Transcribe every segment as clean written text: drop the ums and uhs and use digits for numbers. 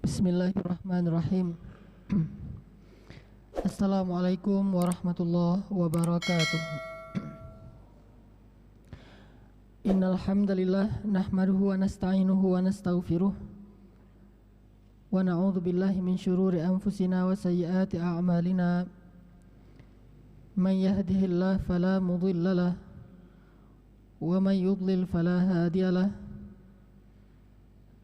Bismillahirrahmanirrahim. Assalamualaikum warahmatullahi wabarakatuh. Innal hamdalillah nahmaduhu wa nasta'inuhu wa nastaghfiruh wa na'udzu billahi min shururi anfusina wa sayyiati a'malina. Man yahdihillahu fala mudilla lahu wa man yudlil fala hadiya lahu.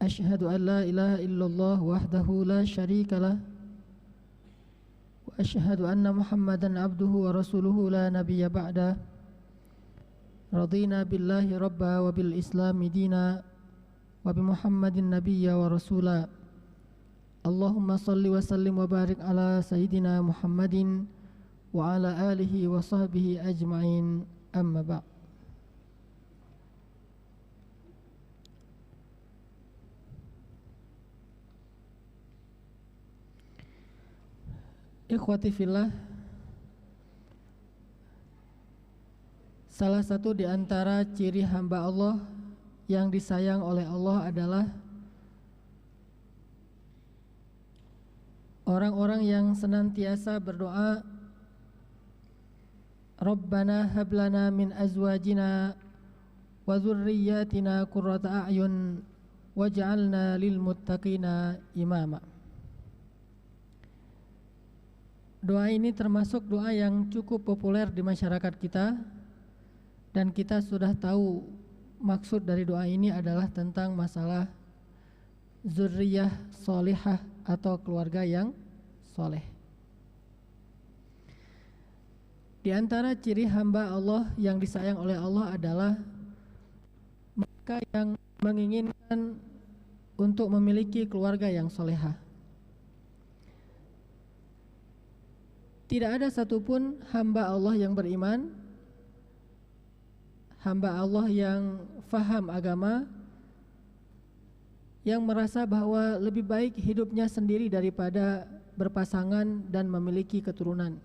Asyhadu an la ilaha illallah wahdahu la syarika lah wa asyhadu anna Muhammadan abduhu wa rasuluhu la nabiyya ba'da. Radina billahi rabba wa bil islami dina wa bi Muhammadin nabiyya wa rasula. Allahumma salli wa sallim wa barik ala sayyidina Muhammadin wa ala alihi wa sahbihi ajma'in, amma ba'd. Ikhwati fillah, salah satu di antara ciri hamba Allah yang disayang oleh Allah adalah orang-orang yang senantiasa berdoa, Rabbana hablana min azwajina wa dzurriyyatina qurrata a'yun waj'alna lil muttaqina imama. Doa ini termasuk doa yang cukup populer di masyarakat kita, dan kita sudah tahu maksud dari doa ini adalah tentang masalah zurriyah solihah atau keluarga yang soleh. Di antara ciri hamba Allah yang disayang oleh Allah adalah mereka yang menginginkan untuk memiliki keluarga yang solehah. Tidak ada satupun hamba Allah yang beriman, hamba Allah yang faham agama, yang merasa bahwa lebih baik hidupnya sendiri daripada berpasangan dan memiliki keturunan.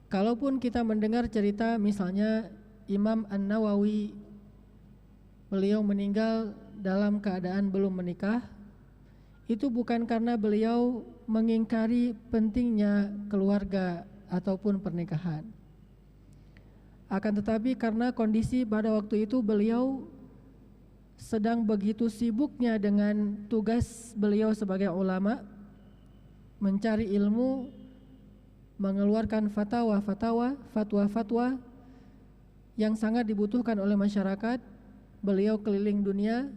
Kalaupun kita mendengar cerita misalnya Imam An-Nawawi, beliau meninggal dalam keadaan belum menikah, itu bukan karena beliau mengingkari pentingnya keluarga ataupun pernikahan. Akan tetapi karena kondisi pada waktu itu beliau sedang begitu sibuknya dengan tugas beliau sebagai ulama, mencari ilmu, mengeluarkan fatwa-fatwa yang sangat dibutuhkan oleh masyarakat. Beliau keliling dunia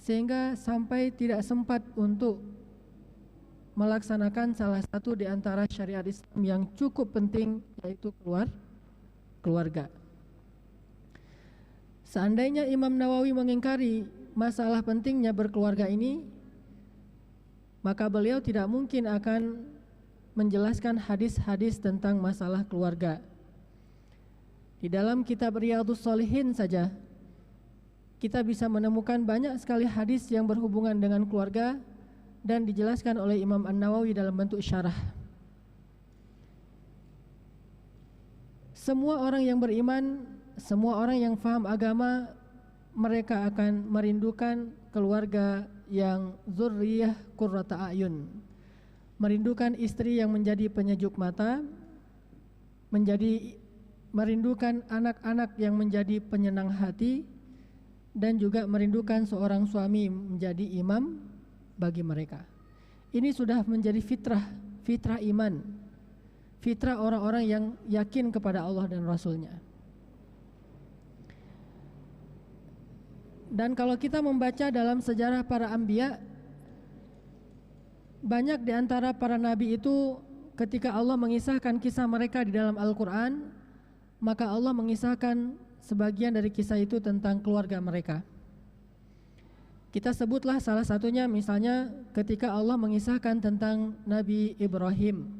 sehingga sampai tidak sempat untuk melaksanakan salah satu di antara syariat Islam yang cukup penting, yaitu keluarga. Seandainya Imam Nawawi mengingkari masalah pentingnya berkeluarga ini, maka beliau tidak mungkin akan menjelaskan hadis-hadis tentang masalah keluarga. Di dalam kitab Riyadhus Shalihin saja kita bisa menemukan banyak sekali hadis yang berhubungan dengan keluarga dan dijelaskan oleh Imam An-Nawawi dalam bentuk syarah. Semua orang yang beriman, semua orang yang faham agama, mereka akan merindukan keluarga yang zurriyah qurrata a'yun, merindukan istri yang menjadi penyejuk mata, merindukan anak-anak yang menjadi penyenang hati, dan juga merindukan seorang suami menjadi imam bagi mereka. Ini sudah menjadi fitrah iman, fitrah orang-orang yang yakin kepada Allah dan Rasul-Nya. Dan kalau kita membaca dalam sejarah para anbiya, banyak di antara para nabi itu ketika Allah mengisahkan kisah mereka di dalam Al-Quran, maka Allah mengisahkan sebagian dari kisah itu tentang keluarga mereka. Kita sebutlah salah satunya, misalnya ketika Allah mengisahkan tentang Nabi Ibrahim.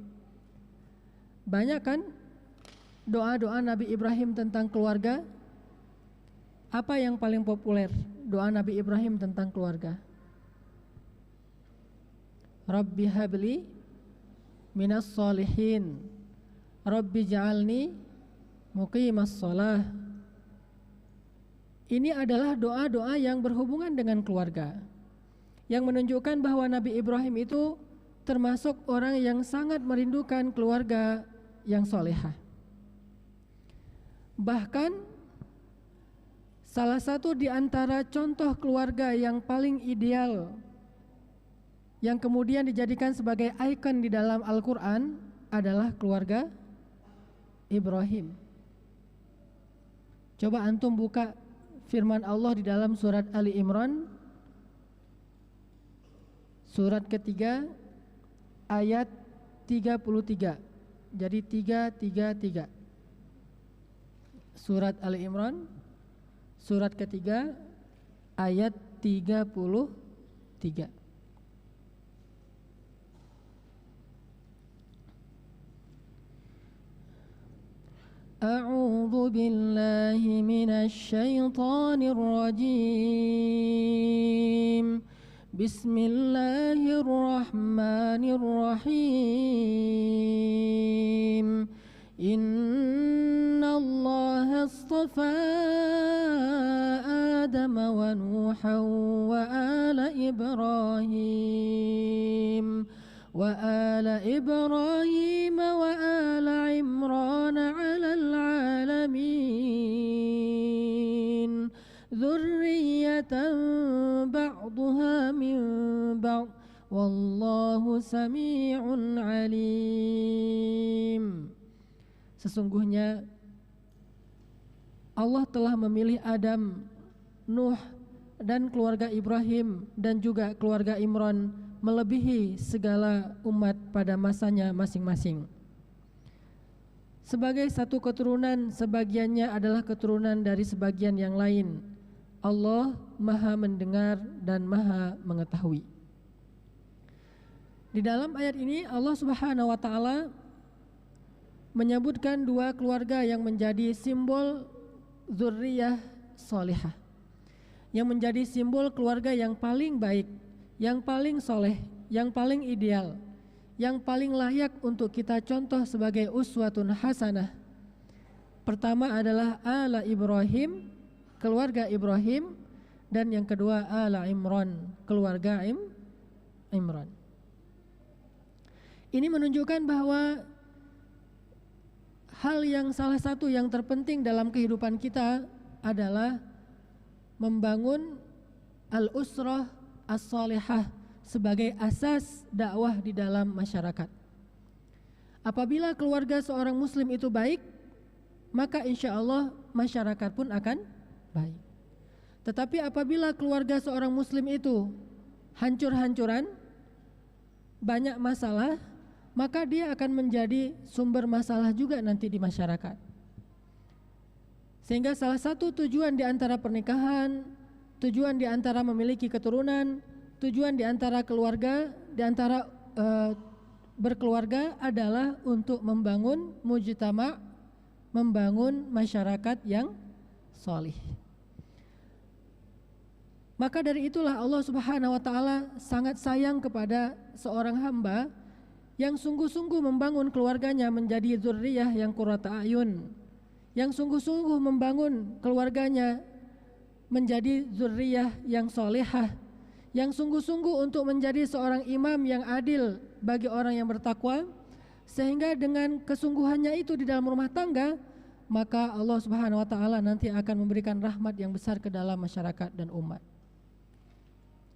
Banyak kan doa-doa Nabi Ibrahim tentang keluarga? Apa yang paling populer doa Nabi Ibrahim tentang keluarga? Rabbi habli minas solihin, Rabbi ja'alni muqimas shalah. Ini adalah doa-doa yang berhubungan dengan keluarga. yang menunjukkan bahwa Nabi Ibrahim itu termasuk orang yang sangat merindukan keluarga yang solehah. Bahkan salah satu di antara contoh keluarga yang paling ideal yang kemudian dijadikan sebagai ikon di dalam Al-Quran adalah keluarga Ibrahim. Coba antum buka firman Allah di dalam surat Ali Imran, surat ketiga ayat 33. Jadi 333. Surat Ali Imran surat ketiga ayat 33. A'udzu billahi minasy syaithanir rajim. Bismillahirrahmanirrahim. Innallaha astafa Adam wa Nuhan wa ala Ibrahim wa ala Imran 'alal 'alamin. Dzurriyyatan ba'daha min ba'd wallahu sami'un 'alim. Sesungguhnya Allah telah memilih Adam, Nuh, dan keluarga Ibrahim dan juga keluarga Imran melebihi segala umat pada masanya masing-masing. Sebagai satu keturunan, sebagiannya adalah keturunan dari sebagian yang lain. Allah Maha mendengar dan Maha mengetahui. Di dalam ayat ini Allah Subhanahu wa taala menyebutkan dua keluarga yang menjadi simbol dzurriyyah salihah, yang menjadi simbol keluarga yang paling baik, yang paling soleh, yang paling ideal, yang paling layak untuk kita contoh sebagai uswatun hasanah. Pertama adalah ala Ibrahim, keluarga Ibrahim, dan yang kedua ala Imran, keluarga Imran. Ini menunjukkan bahwa hal yang salah satu yang terpenting dalam kehidupan kita adalah membangun al-usrah as-salihah sebagai asas dakwah di dalam masyarakat. Apabila keluarga seorang muslim itu baik, maka insya Allah masyarakat pun akan baik. Tetapi apabila keluarga seorang muslim itu hancur-hancuran, banyak masalah, maka dia akan menjadi sumber masalah juga nanti di masyarakat. Sehingga salah satu tujuan di antara pernikahan, tujuan di antara memiliki keturunan, tujuan di antara keluarga, di antara berkeluarga adalah untuk membangun mujtama', membangun masyarakat yang solih. Maka dari itulah Allah Subhanahu wa taala sangat sayang kepada seorang hamba yang sungguh-sungguh membangun keluarganya menjadi dzurriyyah yang qurrata a'yun, yang sungguh-sungguh membangun keluarganya menjadi dzurriyyah yang solehah, yang sungguh-sungguh untuk menjadi seorang imam yang adil bagi orang yang bertakwa, sehingga dengan kesungguhannya itu di dalam rumah tangga, maka Allah Subhanahu wa taala nanti akan memberikan rahmat yang besar ke dalam masyarakat dan umat.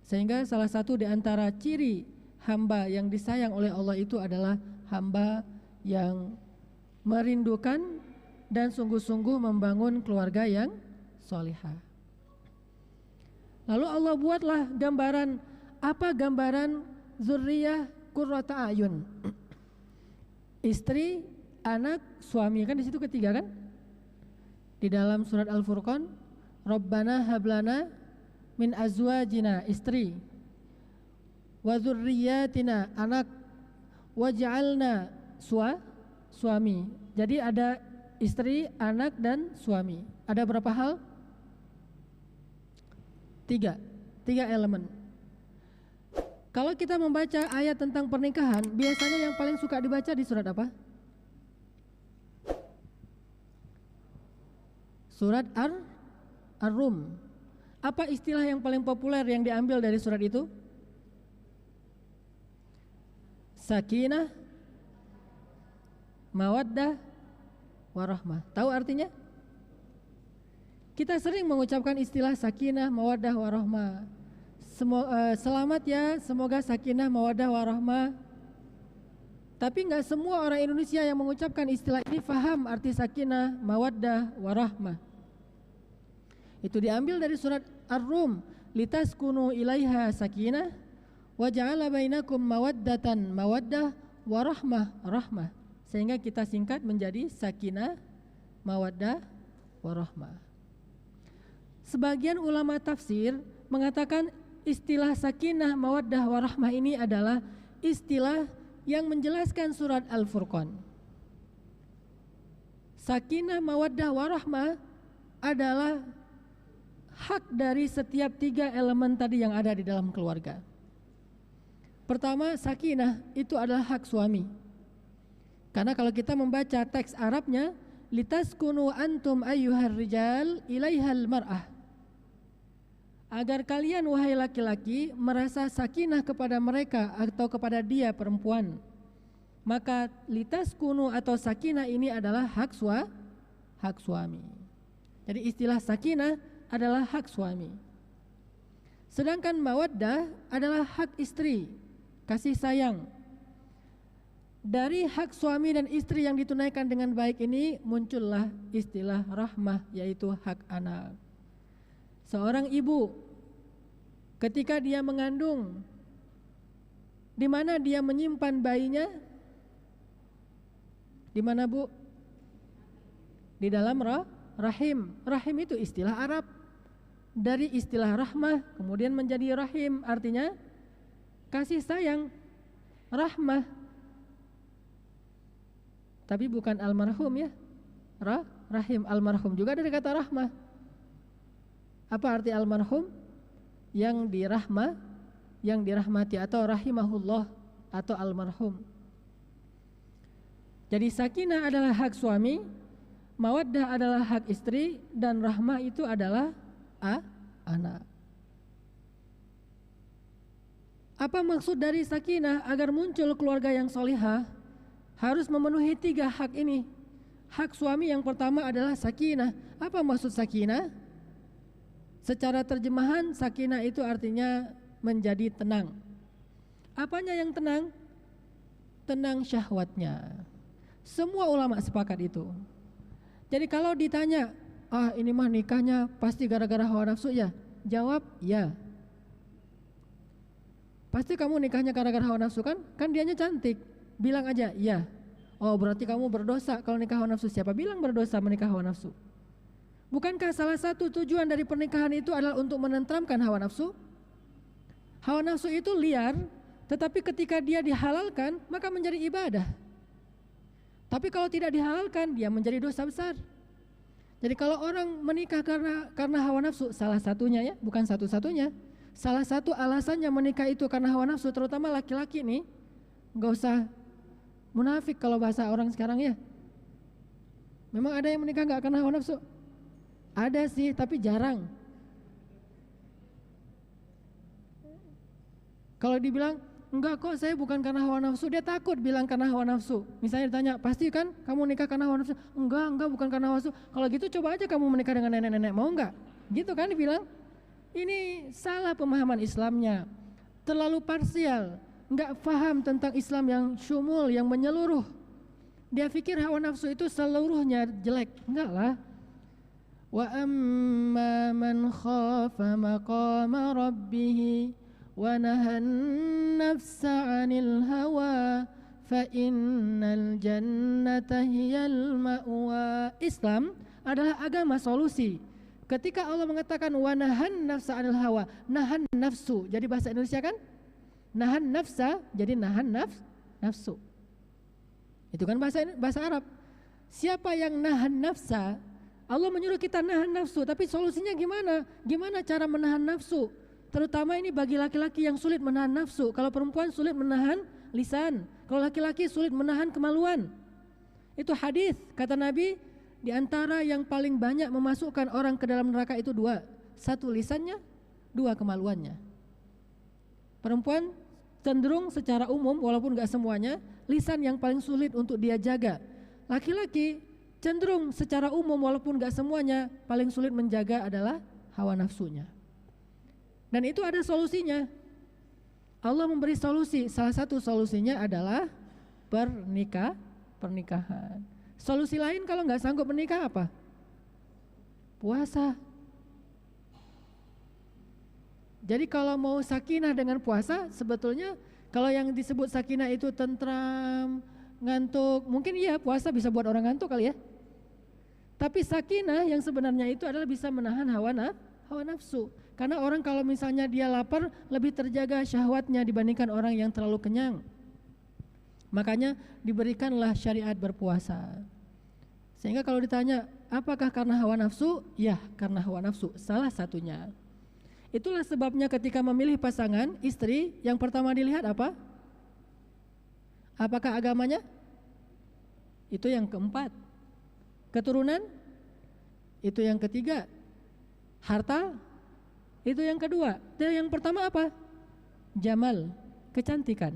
Sehingga salah satu di antara ciri hamba yang disayang oleh Allah itu adalah hamba yang merindukan dan sungguh-sungguh membangun keluarga yang solihah. Lalu Allah buatlah gambaran, apa gambaran dzurriyyah qurrata a'yun? Istri, anak, suami, kan di situ ketiga kan? Di dalam surat Al-Furqan, Rabbana hablana min azwajina, istri, wa dzurriyyatina, anak, waj'alna, suami. Jadi ada istri, anak, dan suami. Ada berapa hal? Tiga elemen. Kalau kita membaca ayat tentang pernikahan, biasanya yang paling suka dibaca di surat apa? Surat Ar-Rum. Apa istilah yang paling populer yang diambil dari surat itu? sakinah, mawaddah, warahmah. Tahu artinya? Kita sering mengucapkan istilah sakinah, mawaddah, warahmah. Selamat ya, semoga sakinah, mawaddah, warahmah. Tapi enggak semua orang Indonesia yang mengucapkan istilah ini faham arti sakinah, mawaddah, warahmah. Itu diambil dari surat Ar-Rum, litaskunu ilaiha sakinah wa ja'ala bainakum mawaddatan, mawaddah, warahmah, rahmah. Sehingga kita singkat menjadi sakinah, mawaddah, warahmah. Sebagian ulama tafsir mengatakan istilah sakinah, mawaddah, warahmah ini adalah istilah yang menjelaskan surat Al-Furqan. Sakinah, mawaddah, warahmah adalah hak dari setiap 3 elemen tadi yang ada di dalam keluarga. Pertama, sakinah itu adalah hak suami. Karena kalau kita membaca teks Arabnya, litaskunu antum ayyuhar rijal ilaihal mar'ah. Agar kalian wahai laki-laki merasa sakinah kepada mereka atau kepada dia perempuan. Maka litaskunu atau sakinah ini adalah hak suami. Jadi istilah sakinah adalah hak suami. Sedangkan mawaddah adalah hak istri, kasih sayang. Dari hak suami dan istri yang ditunaikan dengan baik ini muncullah istilah rahmah, yaitu hak anak. Seorang ibu ketika dia mengandung, di mana dia menyimpan bayinya? Di mana, Bu? Di dalam rahim. Rahim itu istilah Arab. Dari istilah rahmah kemudian menjadi rahim, artinya kasih sayang, rahmah. Tapi bukan almarhum ya. Rahim, almarhum juga dari kata rahmah. Apa arti almarhum? Yang dirahmati atau rahimahullah atau almarhum. Jadi sakinah adalah hak suami, mawaddah adalah hak istri, dan rahmah itu adalah anak. Apa maksud dari sakinah? Agar muncul keluarga yang solihah harus memenuhi 3 hak ini. Hak suami yang pertama adalah sakinah. Apa maksud sakinah? Secara terjemahan sakinah itu artinya menjadi tenang. Apanya yang tenang? Tenang syahwatnya. Semua ulama sepakat itu. Jadi kalau ditanya, ini mah nikahnya pasti gara-gara hawa nafsu ya? Jawab, ya. Pasti kamu nikahnya gara-gara hawa nafsu kan? Kan dianya cantik. Bilang aja, ya. Oh berarti kamu berdosa kalau nikah hawa nafsu. Siapa bilang berdosa menikah hawa nafsu? Bukankah salah satu tujuan dari pernikahan itu adalah untuk menenteramkan hawa nafsu? Hawa nafsu itu liar, tetapi ketika dia dihalalkan, maka menjadi ibadah. Tapi kalau tidak dihalalkan, dia menjadi dosa besar. Jadi kalau orang menikah karena hawa nafsu, salah satunya ya, bukan satu-satunya. Salah satu alasannya menikah itu karena hawa nafsu, terutama laki-laki nih, nggak usah munafik kalau bahasa orang sekarang ya. Memang ada yang menikah nggak karena hawa nafsu? Ada sih, tapi jarang. Kalau dibilang, enggak kok saya bukan karena hawa nafsu, dia takut bilang karena hawa nafsu. Misalnya ditanya, pasti kan kamu nikah karena hawa nafsu? Enggak bukan karena hawa nafsu. Kalau gitu coba aja kamu menikah dengan nenek-nenek, mau enggak? Gitu kan dibilang. Ini salah pemahaman Islamnya, terlalu parsial, enggak paham tentang Islam yang syumul, yang menyeluruh. Dia pikir hawa nafsu itu seluruhnya jelek. Enggak lah. Wa amma man khafa maqama rabbih wa nahan nafsa 'anil hawa fa innal jannata hiyal ma'wa. Islam adalah agama solusi. Ketika Allah mengatakan wa nahan nafsa 'anil hawa, nahan nafsu. Jadi bahasa Indonesia kan? Nahan nafsa jadi nahan nafsu. Itu kan bahasa Arab. Siapa yang nahan nafsa? Allah menyuruh kita nahan nafsu, tapi solusinya gimana? Gimana cara menahan nafsu? Terutama ini bagi laki-laki yang sulit menahan nafsu. Kalau perempuan sulit menahan lisan, kalau laki-laki sulit menahan kemaluan. Itu hadis, kata Nabi, di antara yang paling banyak memasukkan orang ke dalam neraka itu 2. 1 lisannya, 2 kemaluannya. Perempuan cenderung secara umum walaupun gak semuanya, lisan yang paling sulit untuk dia jaga. Laki-laki cenderung secara umum walaupun gak semuanya, paling sulit menjaga adalah hawa nafsunya. Dan itu ada solusinya. Allah memberi solusi. Salah satu solusinya adalah pernikahan. Solusi lain kalau gak sanggup menikah apa? Puasa. Jadi kalau mau sakinah dengan puasa, sebetulnya kalau yang disebut sakinah itu tentram, ngantuk, mungkin iya puasa bisa buat orang ngantuk kali ya. Tapi sakinah yang sebenarnya itu adalah bisa menahan hawa nafsu. Karena orang kalau misalnya dia lapar lebih terjaga syahwatnya dibandingkan orang yang terlalu kenyang. Makanya diberikanlah syariat berpuasa. Sehingga kalau ditanya apakah karena hawa nafsu? Ya, karena hawa nafsu, salah satunya. Itulah sebabnya ketika memilih pasangan istri, yang pertama dilihat apa? Apakah agamanya? Itu yang keempat. Keturunan? Itu yang ketiga. Harta? Itu yang kedua. Dan yang pertama apa? Jamal, kecantikan.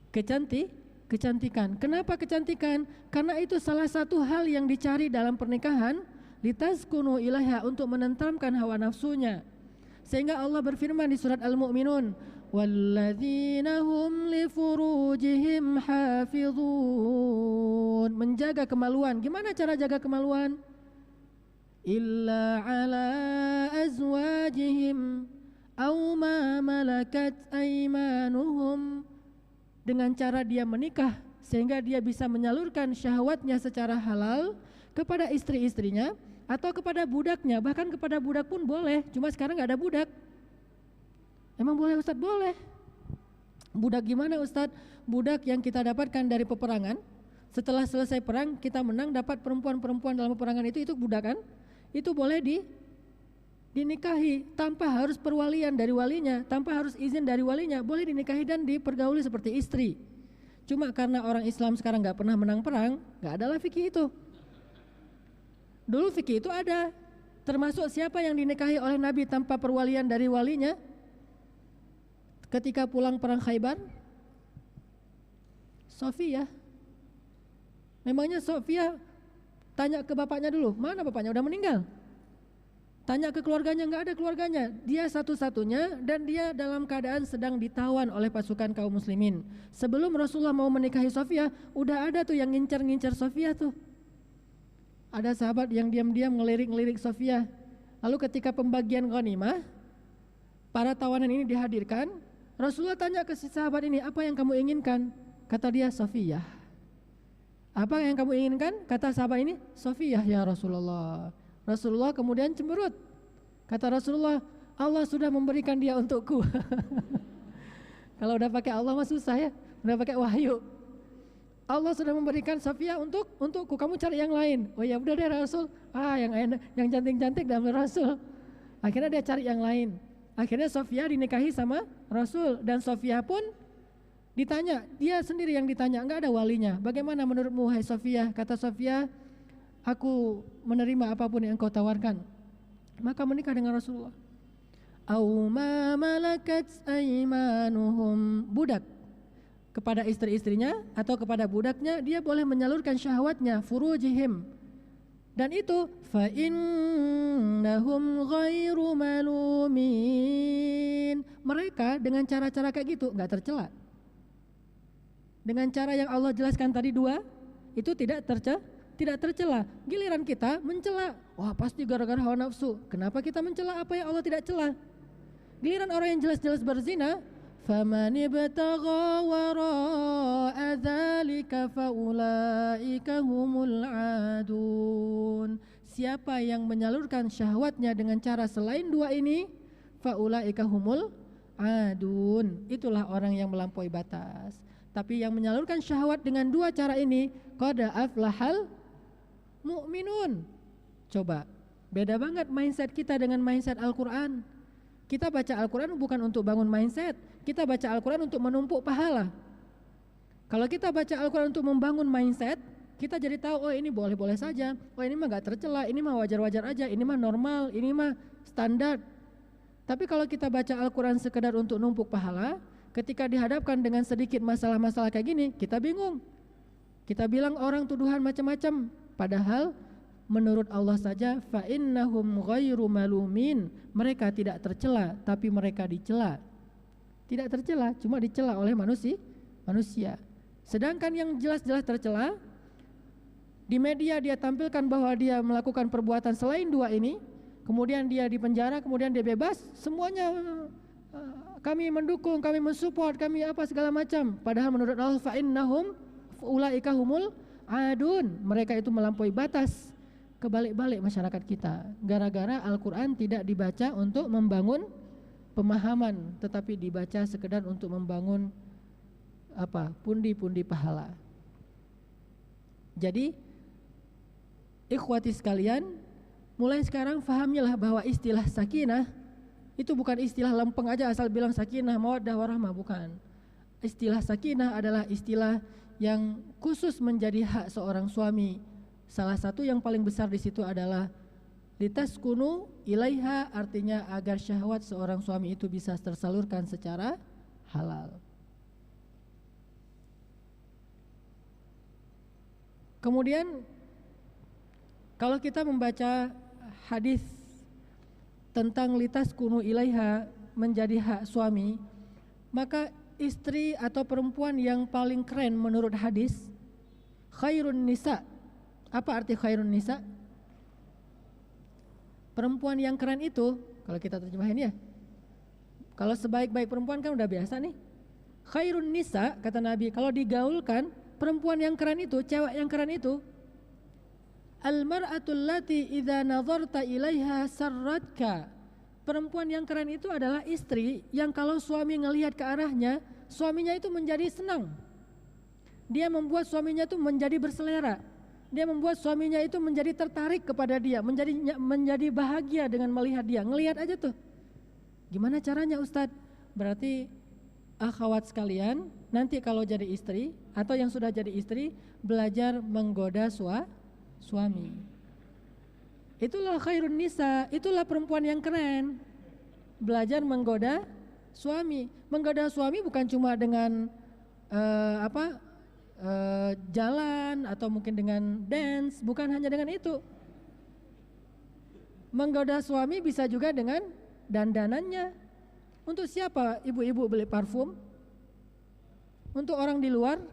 Kecantikan. Kenapa kecantikan? Karena itu salah satu hal yang dicari dalam pernikahan, litaskunu ilaiha, untuk menenteramkan hawa nafsunya. Sehingga Allah berfirman di surat Al-Mu'minun, walladzina hum li furujihim hafizun, menjaga kemaluan. Gimana cara jaga kemaluan? Illa ala azwajihim aw ma malakat aymanuhum, dengan cara dia menikah sehingga dia bisa menyalurkan syahwatnya secara halal kepada istri-istrinya atau kepada budaknya. Bahkan kepada budak pun boleh, cuma sekarang gak ada budak. Emang boleh Ustadz? Boleh. Budak gimana Ustadz? Budak yang kita dapatkan dari peperangan. Setelah selesai perang kita menang, dapat perempuan-perempuan dalam peperangan itu budak kan? Itu boleh dinikahi tanpa harus perwalian dari walinya, tanpa harus izin dari walinya. Boleh dinikahi dan dipergauli seperti istri. Cuma karena orang Islam sekarang gak pernah menang perang, gak adalah fikih itu. Dulu fikih itu ada, termasuk siapa yang dinikahi oleh Nabi tanpa perwalian dari walinya ketika pulang perang Khaybar? Sofia. Memangnya Sofia tanya ke bapaknya dulu, mana bapaknya? Udah meninggal. Tanya ke keluarganya, nggak ada keluarganya. Dia satu-satunya dan dia dalam keadaan sedang ditawan oleh pasukan kaum muslimin. Sebelum Rasulullah mau menikahi Sofia, udah ada tuh yang ngincar-ngincar Sofia tuh. Ada sahabat yang diam-diam ngelirik-ngelirik Sofia. Lalu ketika pembagian ghanimah, para tawanan ini dihadirkan. Rasulullah tanya ke si sahabat ini, apa yang kamu inginkan? Kata dia, Sofia. Apa yang kamu inginkan? Kata sahabat ini, Sofia ya Rasulullah. Rasulullah kemudian cemberut. Kata Rasulullah, Allah sudah memberikan dia untukku. Kalau udah pakai Allah mah susah ya, udah pakai wahyu. Allah sudah memberikan Sofia untukku, kamu cari yang lain. Oh ya udah deh Rasul, yang enak, yang cantik-cantik dalam Rasul. Akhirnya dia cari yang lain. Akhirnya Sofia dinikahi sama Rasul, dan Sofia pun ditanya, dia sendiri yang ditanya, enggak ada walinya. Bagaimana menurutmu hai Sofia? Kata Sofia, aku menerima apapun yang engkau tawarkan. Maka menikah dengan Rasulullah. Au ma malakat aymanuhum, budak. Kepada istri-istrinya atau kepada budaknya dia boleh menyalurkan syahwatnya, furujihim. Dan itu fa innahum ghairu malumin. Mereka dengan cara-cara kayak gitu enggak tercela. Dengan cara yang Allah jelaskan tadi dua, itu tidak tercela. Giliran kita mencela, wah pasti gara-gara hawa nafsu. Kenapa kita mencela apa yang Allah tidak cela? Giliran orang yang jelas-jelas berzina, faman ibtagha wara'a dzalika faulaika humul adun. Siapa yang menyalurkan syahwatnya dengan cara selain dua ini, faulaika humul adun. Itulah orang yang melampaui batas. Tapi yang menyalurkan syahwat dengan dua cara ini, qad aflahal mu'minun. Coba, beda banget mindset kita dengan mindset Al-Quran. Kita baca Al-Quran bukan untuk bangun mindset, kita baca Al-Quran untuk menumpuk pahala. Kalau kita baca Al-Quran untuk membangun mindset, kita jadi tahu, oh ini boleh-boleh saja, oh ini mah gak tercela, ini mah wajar-wajar aja, ini mah normal, ini mah standar. Tapi kalau kita baca Al-Quran sekedar untuk numpuk pahala, ketika dihadapkan dengan sedikit masalah-masalah kayak gini, kita bingung. Kita bilang orang tuduhan macam-macam, padahal menurut Allah saja fa innahum ghairu malumin, mereka tidak tercela tapi mereka dicela. Tidak tercela, cuma dicela oleh manusia. Sedangkan yang jelas-jelas tercela di media dia tampilkan bahwa dia melakukan perbuatan selain dua ini, kemudian dia dipenjara, kemudian dia bebas, semuanya kami mendukung, kami mensupport, kami apa segala macam. Padahal menurut Allah fa innahum ulaika humul adun, mereka itu melampaui batas. Kebalik-balik masyarakat kita, gara-gara Al-Quran tidak dibaca untuk membangun pemahaman, tetapi dibaca sekedar untuk membangun pundi-pundi pahala. Jadi ikhwati sekalian, mulai sekarang fahamilah bahwa istilah sakinah itu bukan istilah lempeng aja asal bilang sakinah mawaddah warahmah, bukan. Istilah sakinah adalah istilah yang khusus menjadi hak seorang suami. Salah satu yang paling besar di situ adalah litaskunu ilaiha, artinya agar syahwat seorang suami itu bisa tersalurkan secara halal. Kemudian kalau kita membaca hadis tentang litaskunu ilaiha menjadi hak suami, maka istri atau perempuan yang paling keren menurut hadis khairun nisa. Apa arti khairun nisa? Perempuan yang keren itu, kalau kita terjemahin ya, kalau sebaik-baik perempuan kan udah biasa nih. Khairun nisa, kata Nabi, kalau digaulkan, perempuan yang keren itu, cewek yang keren itu, al-mar'atul lati idza nazarta ilaiha sarratka. Perempuan yang keren itu adalah istri yang kalau suami ngelihat ke arahnya, suaminya itu menjadi senang. Dia membuat suaminya itu menjadi berselera. Dia membuat suaminya itu menjadi tertarik kepada dia, menjadi bahagia dengan melihat dia. Ngelihat aja tuh. Gimana caranya Ustadz? Berarti akhwat sekalian, nanti kalau jadi istri atau yang sudah jadi istri, belajar menggoda suami. Itulah khairun nisa, itulah perempuan yang keren. Belajar menggoda suami. Menggoda suami bukan cuma dengan jalan atau mungkin dengan dance, bukan hanya dengan itu. Menggoda suami bisa juga dengan dandanannya. Untuk siapa ibu-ibu beli parfum? Untuk orang di luar.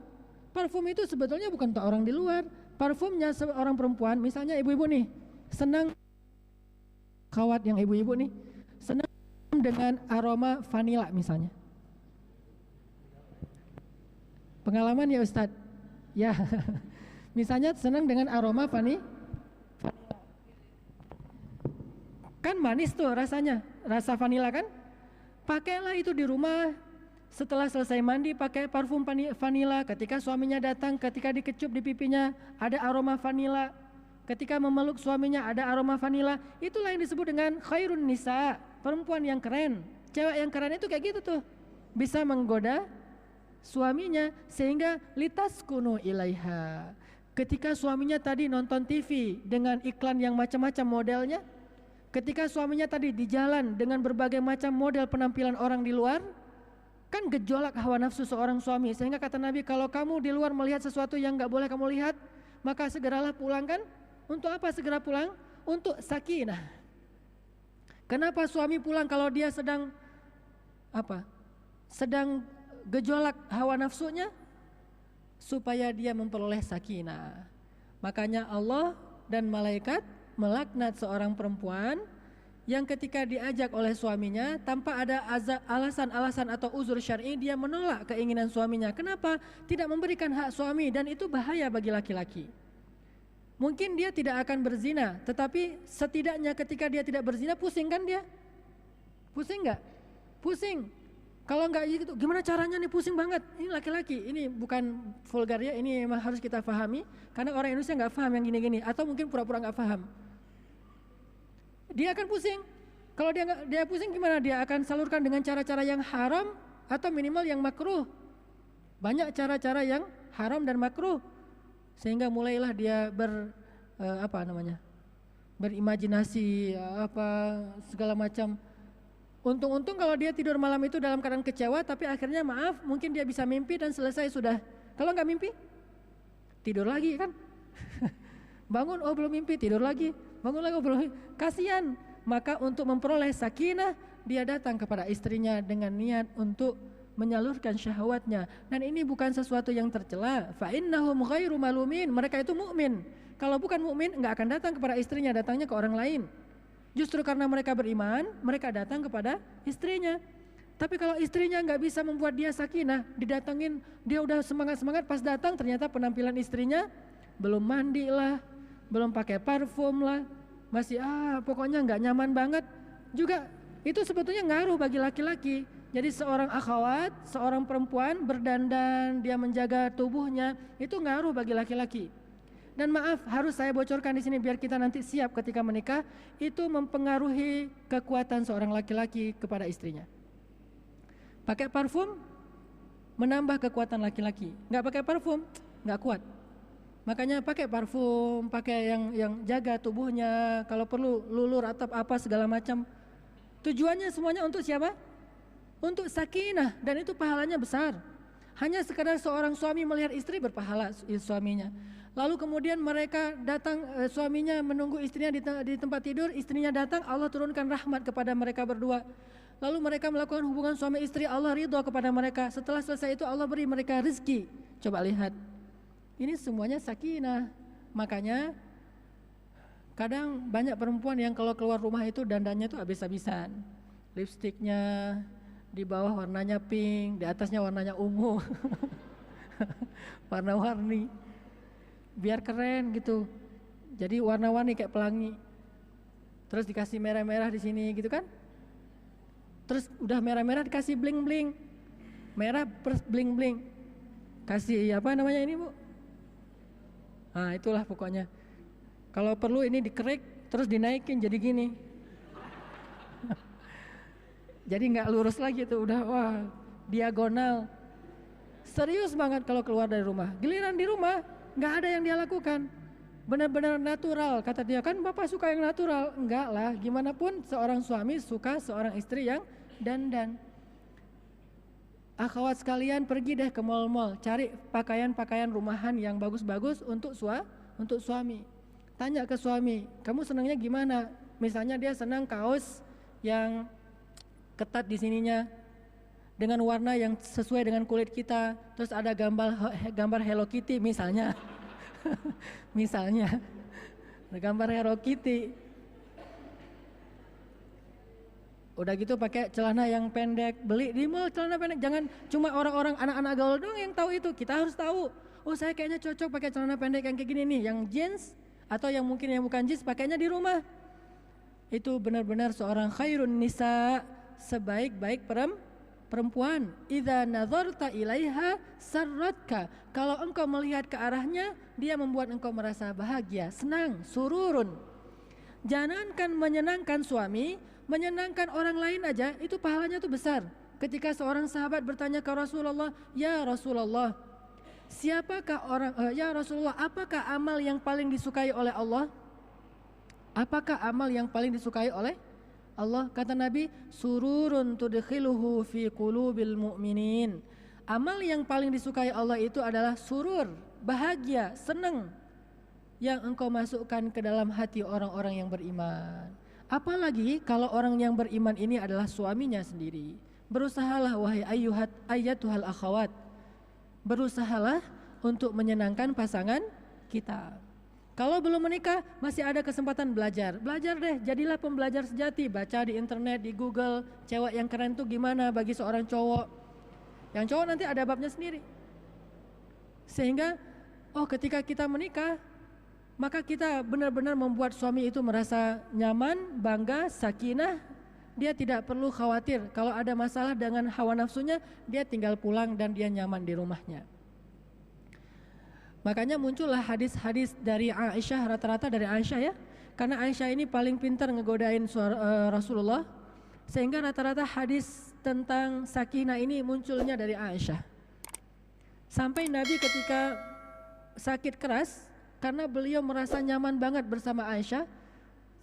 Parfum itu sebetulnya bukan untuk orang di luar. Parfumnya seorang perempuan, misalnya ibu-ibu nih senang, kawat yang ibu-ibu nih senang dengan aroma vanila misalnya. Pengalaman ya Ustadz? Ya, misalnya senang dengan aroma vanila. Kan manis tuh rasanya, rasa vanila kan? Pakailah itu di rumah. Setelah selesai mandi pakai parfum vanila. Ketika suaminya datang, ketika dikecup di pipinya ada aroma vanila. Ketika memeluk suaminya ada aroma vanila. Itulah yang disebut dengan khairun nisa, perempuan yang keren. Cewek yang keren itu kayak gitu tuh, bisa menggoda suaminya sehingga litaskunu ilaiha. Ketika suaminya tadi nonton TV dengan iklan yang macam-macam modelnya, ketika suaminya tadi di jalan dengan berbagai macam model penampilan orang di luar, kan gejolak hawa nafsu seorang suami. Sehingga kata Nabi, kalau kamu di luar melihat sesuatu yang gak boleh kamu lihat, maka segeralah pulang. Kan untuk apa segera pulang? Untuk sakinah. Kenapa suami pulang kalau dia sedang sedang gejolak hawa nafsunya? Supaya dia memperoleh sakinah. Makanya Allah dan malaikat melaknat seorang perempuan yang ketika diajak oleh suaminya tanpa ada alasan-alasan atau uzur syar'i, dia menolak keinginan suaminya. Kenapa? Tidak memberikan hak suami, dan itu bahaya bagi laki-laki. Mungkin dia tidak akan berzina, tetapi setidaknya ketika dia tidak berzina, pusing kan dia? Pusing enggak? Pusing. Kalau enggak gitu, gimana caranya nih, pusing banget. Ini laki-laki, ini bukan vulgar ya, ini memang harus kita pahami. Karena orang Indonesia enggak paham yang gini-gini, atau mungkin pura-pura enggak paham. Dia akan pusing. Kalau dia pusing gimana? Dia akan salurkan dengan cara-cara yang haram atau minimal yang makruh. Banyak cara-cara yang haram dan makruh. Sehingga mulailah dia berimajinasi segala macam. Untung-untung kalau dia tidur malam itu dalam keadaan kecewa, tapi akhirnya maaf, mungkin dia bisa mimpi dan selesai sudah. Kalau nggak mimpi, tidur lagi kan? Bangun, oh belum mimpi, tidur lagi. Bangun lagi, oh belum mimpi. Kasihan. Maka untuk memperoleh sakinah, dia datang kepada istrinya dengan niat untuk menyalurkan syahwatnya. Dan ini bukan sesuatu yang tercela. Fa innahum ghairu malumin. Mereka itu mukmin. Kalau bukan mukmin, nggak akan datang kepada istrinya, datangnya ke orang lain. Justru karena mereka beriman, mereka datang kepada istrinya. Tapi kalau istrinya nggak bisa membuat dia sakinah, didatengin, dia udah semangat-semangat, pas datang ternyata penampilan istrinya belum mandi lah, belum pakai parfum lah, masih pokoknya nggak nyaman banget. Juga itu sebetulnya ngaruh bagi laki-laki. Jadi seorang akhwat, seorang perempuan berdandan, dia menjaga tubuhnya, itu ngaruh bagi laki-laki. Dan maaf, harus saya bocorkan di sini biar kita nanti siap ketika menikah, itu mempengaruhi kekuatan seorang laki-laki kepada istrinya. Pakai parfum menambah kekuatan laki-laki. Nggak pakai parfum nggak kuat. Makanya pakai parfum, pakai yang jaga tubuhnya, kalau perlu lulur atau apa segala macam. Tujuannya semuanya untuk siapa? Untuk sakinah, dan itu pahalanya besar. Hanya sekadar seorang suami melihat istri berpahala suaminya. Lalu kemudian mereka datang, suaminya menunggu istrinya di tempat tidur, istrinya datang, Allah turunkan rahmat kepada mereka berdua. Lalu mereka melakukan hubungan suami istri, Allah ridho kepada mereka. Setelah selesai itu Allah beri mereka rezeki. Coba lihat, ini semuanya sakinah. Makanya kadang banyak perempuan yang kalau keluar rumah itu dandannya itu habis-habisan. Lipstiknya di bawah warnanya pink, di atasnya warnanya ungu. Warna-warni. Biar keren gitu. Jadi warna-warni kayak pelangi. Terus dikasih merah-merah di sini gitu kan? Terus udah merah-merah dikasih bling-bling. Merah plus bling-bling. Kasih apa namanya ini, Bu? Nah, itulah pokoknya. Kalau perlu ini dikerik terus dinaikin jadi gini. Jadi nggak lurus lagi tuh, udah wah diagonal. Serius banget kalau keluar dari rumah. Giliran di rumah nggak ada yang dia lakukan, benar-benar natural. Kata dia, kan bapak suka yang natural. Enggak lah, gimana pun seorang suami suka seorang istri yang dandan. Akhwat sekalian, pergi deh ke mall-mall, cari pakaian-pakaian rumahan yang bagus-bagus untuk suami. Tanya ke suami, kamu senangnya gimana? Misalnya dia senang kaos yang ketat di sininya, dengan warna yang sesuai dengan kulit kita, terus ada gambar Hello Kitty misalnya. Misalnya gambar Hello Kitty. Udah gitu pakai celana yang pendek, beli di mall celana pendek. Jangan cuma orang-orang anak-anak gaul doang yang tahu itu. Kita harus tahu, oh saya kayaknya cocok pakai celana pendek yang kayak gini nih, yang jeans atau yang mungkin yang bukan jeans, pakainya di rumah. Itu benar-benar seorang khairun nisa, sebaik-baik perempuan. Idza nazarta ilaiha sarratka. Kalau engkau melihat ke arahnya, dia membuat engkau merasa bahagia, senang, sururun. Jangankan menyenangkan suami, menyenangkan orang lain aja itu pahalanya tuh besar. Ketika seorang sahabat bertanya ke Rasulullah, "Ya Rasulullah, ya Rasulullah, apakah amal yang paling disukai oleh Allah?" Apakah amal yang paling disukai oleh Allah? Kata Nabi, sururun tudkhiluhu fi qulubil mu'minin. Amal yang paling disukai Allah itu adalah surur, bahagia, senang, yang engkau masukkan ke dalam hati orang-orang yang beriman. Apalagi kalau orang yang beriman ini adalah suaminya sendiri. Berusahalah wahai ayyatuhal akhawat, berusahalah untuk menyenangkan pasangan kita. Kalau belum menikah, masih ada kesempatan belajar. Belajar deh, jadilah pembelajar sejati. Baca di internet, di Google, cewek yang keren tuh gimana bagi seorang cowok. Yang cowok nanti ada babnya sendiri. Sehingga, ketika kita menikah, maka kita benar-benar membuat suami itu merasa nyaman, bangga, sakinah. Dia tidak perlu khawatir. Kalau ada masalah dengan hawa nafsunya, dia tinggal pulang dan dia nyaman di rumahnya. Makanya muncullah hadis-hadis dari Aisyah, rata-rata dari Aisyah ya. Karena Aisyah ini paling pintar ngegodain Rasulullah. Sehingga rata-rata hadis tentang sakinah ini munculnya dari Aisyah. Sampai Nabi ketika sakit keras, karena beliau merasa nyaman banget bersama Aisyah.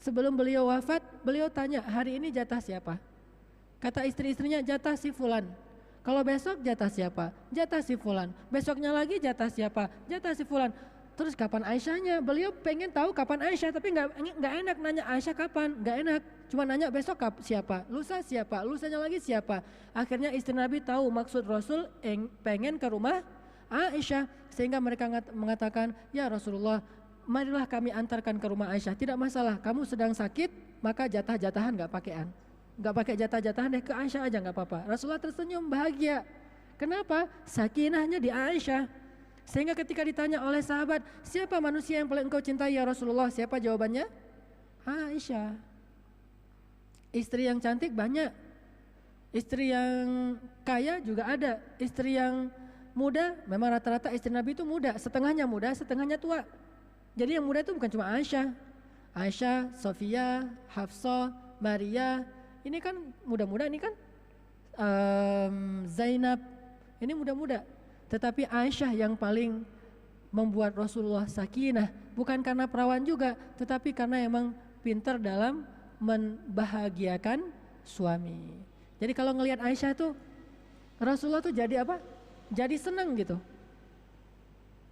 Sebelum beliau wafat, beliau tanya, hari ini jatah siapa? Kata istri-istrinya, jatah si fulan. Kalau besok jatah siapa? Jatah si fulan. Besoknya lagi jatah siapa? Jatah si fulan. Terus kapan Aisyahnya? Beliau pengen tahu kapan Aisyah, tapi nggak enak nanya Aisyah kapan, nggak enak. Cuma nanya besok siapa, lusa siapa, lusanya lagi siapa. Akhirnya istri Nabi tahu maksud Rasul pengen ke rumah Aisyah, sehingga mereka mengatakan, ya Rasulullah, marilah kami antarkan ke rumah Aisyah. Tidak masalah, kamu sedang sakit, maka jatah-jatahan nggak pakean. Nggak pakai jatah-jatahan deh, ke Aisyah aja nggak apa-apa. Rasulullah tersenyum bahagia. Kenapa? Sakinahnya di Aisyah. Sehingga ketika ditanya oleh sahabat, siapa manusia yang paling engkau cintai ya Rasulullah? Siapa jawabannya? Aisyah. Istri yang cantik banyak. Istri yang kaya juga ada. Istri yang muda, memang rata-rata istri Nabi itu muda. Setengahnya muda, setengahnya tua. Jadi yang muda itu bukan cuma Aisyah. Aisyah, Sofia, Hafsah, Maria. Ini kan muda-muda, ini kan Zainab. Ini muda-muda. Tetapi Aisyah yang paling membuat Rasulullah sakinah, bukan karena perawan juga, tetapi karena emang pintar dalam membahagiakan suami. Jadi kalau ngelihat Aisyah tuh, Rasulullah tuh jadi apa? Jadi senang gitu.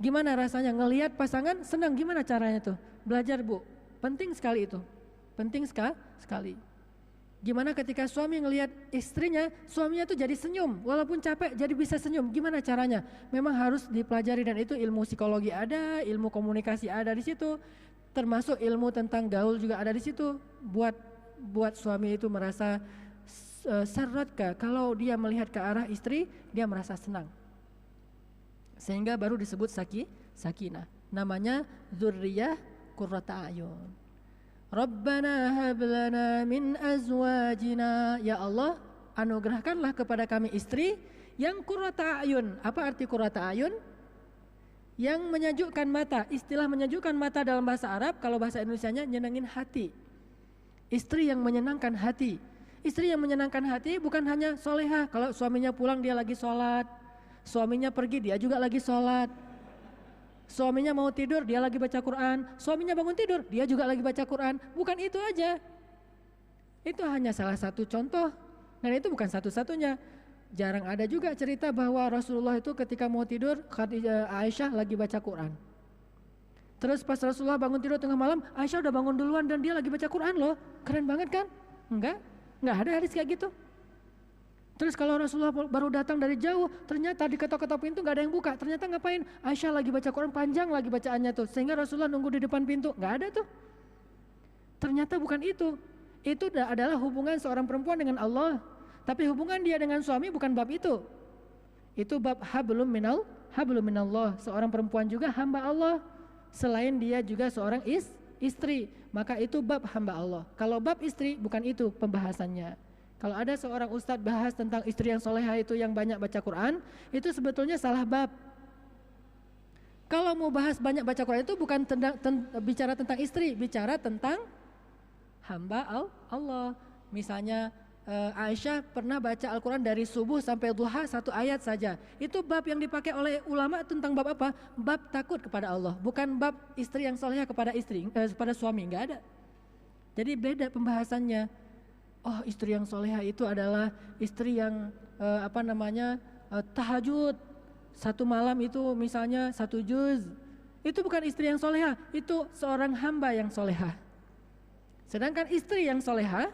Gimana rasanya ngelihat pasangan senang, gimana caranya tuh? Belajar Bu, penting sekali itu. Penting sekali. Gimana ketika suami ngelihat istrinya, suaminya tuh jadi senyum, walaupun capek jadi bisa senyum. Gimana caranya? Memang harus dipelajari, dan itu ilmu psikologi ada, ilmu komunikasi ada di situ, termasuk ilmu tentang gaul juga ada di situ. Buat suami itu merasa sarratka, kalau dia melihat ke arah istri, dia merasa senang. Sehingga baru disebut sakinah. Namanya dzurriyyah qurrata a'yun. Rabbana hab lana min azwajina, ya Allah anugerahkanlah kepada kami istri yang qurrata a'yun. Apa arti qurrata a'yun? Yang menyejukkan mata. Istilah menyejukkan mata dalam bahasa Arab, kalau bahasa Indonesianya nyenengin hati. Istri yang menyenangkan hati. Istri yang menyenangkan hati bukan hanya solehah, kalau suaminya pulang dia lagi sholat, suaminya pergi dia juga lagi sholat. Suaminya mau tidur, dia lagi baca Quran. Suaminya bangun tidur, dia juga lagi baca Quran. Bukan itu aja. Itu hanya salah satu contoh. Dan itu bukan satu-satunya. Jarang ada juga cerita bahwa Rasulullah itu ketika mau tidur, Aisyah lagi baca Quran. Terus pas Rasulullah bangun tidur tengah malam, Aisyah udah bangun duluan dan dia lagi baca Quran loh. Keren banget kan? Enggak ada hadis kayak gitu. Terus kalau Rasulullah baru datang dari jauh, ternyata di ketok-ketok pintu gak ada yang buka. Ternyata ngapain? Aisyah lagi baca Quran, panjang lagi bacaannya tuh. Sehingga Rasulullah nunggu di depan pintu, gak ada tuh. Ternyata bukan itu. Itu adalah hubungan seorang perempuan dengan Allah. Tapi hubungan dia dengan suami bukan bab itu. Itu bab hablum minallah. Seorang perempuan juga hamba Allah. Selain dia juga seorang istri. Maka itu bab hamba Allah. Kalau bab istri bukan itu pembahasannya. Kalau ada seorang ustadz bahas tentang istri yang solehah itu yang banyak baca Quran, itu sebetulnya salah bab. Kalau mau bahas banyak baca Quran itu bukan bicara tentang istri, bicara tentang hamba Allah. Misalnya Aisyah pernah baca Al-Quran dari subuh sampai duha 1 ayat saja. Itu bab yang dipakai oleh ulama tentang bab apa? Bab takut kepada Allah, bukan bab istri yang solehah kepada kepada suami, nggak ada. Jadi beda pembahasannya. Oh, istri yang solehah itu adalah istri yang tahajud 1 malam itu misalnya 1 juz. Itu bukan istri yang solehah, itu seorang hamba yang solehah. Sedangkan istri yang solehah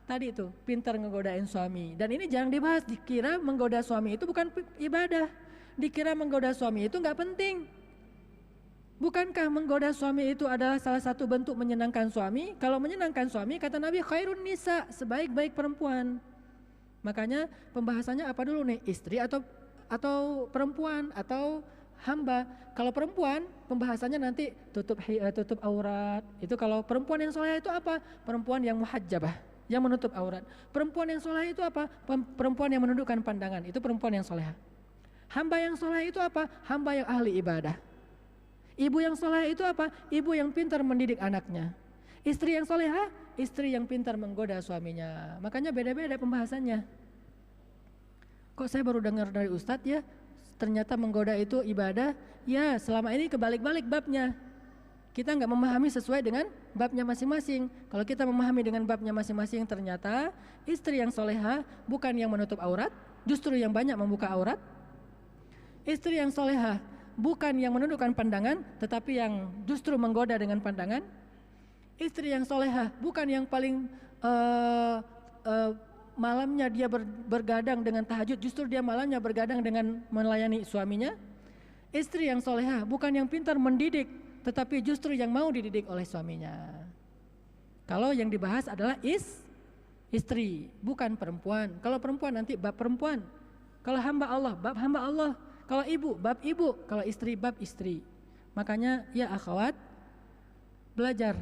tadi itu pintar ngegodain suami. Dan ini jangan dibahas, dikira menggoda suami itu bukan ibadah, dikira menggoda suami itu nggak penting. Bukankah menggoda suami itu adalah salah satu bentuk menyenangkan suami? Kalau menyenangkan suami, kata Nabi, khairun nisa, sebaik-baik perempuan. Makanya pembahasannya apa dulu nih? Istri atau perempuan atau hamba? Kalau perempuan, pembahasannya nanti tutup aurat. Itu kalau perempuan yang soleh itu apa? Perempuan yang muhajjabah, yang menutup aurat. Perempuan yang soleh itu apa? Perempuan yang menundukkan pandangan. Itu perempuan yang soleh. Hamba yang soleh itu apa? Hamba yang ahli ibadah. Ibu yang soleh itu apa? Ibu yang pintar mendidik anaknya. Istri yang solehah, istri yang pintar menggoda suaminya. Makanya beda-beda pembahasannya. Kok saya baru dengar dari Ustadz ya, ternyata menggoda itu ibadah? Ya, selama ini kebalik-balik babnya. kita nggak memahami sesuai dengan babnya masing-masing. Kalau kita memahami dengan babnya masing-masing, ternyata istri yang soleha bukan yang menutup aurat, justru yang banyak membuka aurat. Istri yang soleha bukan yang menundukkan pandangan, tetapi yang justru menggoda dengan pandangan. Istri yang soleha bukan yang paling malamnya dia bergadang dengan tahajud, justru dia malamnya bergadang dengan melayani suaminya. Istri yang soleha bukan yang pintar mendidik, tetapi justru yang mau dididik oleh suaminya. Kalau yang dibahas adalah istri, bukan perempuan. Kalau perempuan nanti bab perempuan. Kalau hamba Allah, bab hamba Allah. Kalau ibu, bab ibu. Kalau istri, bab istri. Makanya ya akhwat, belajar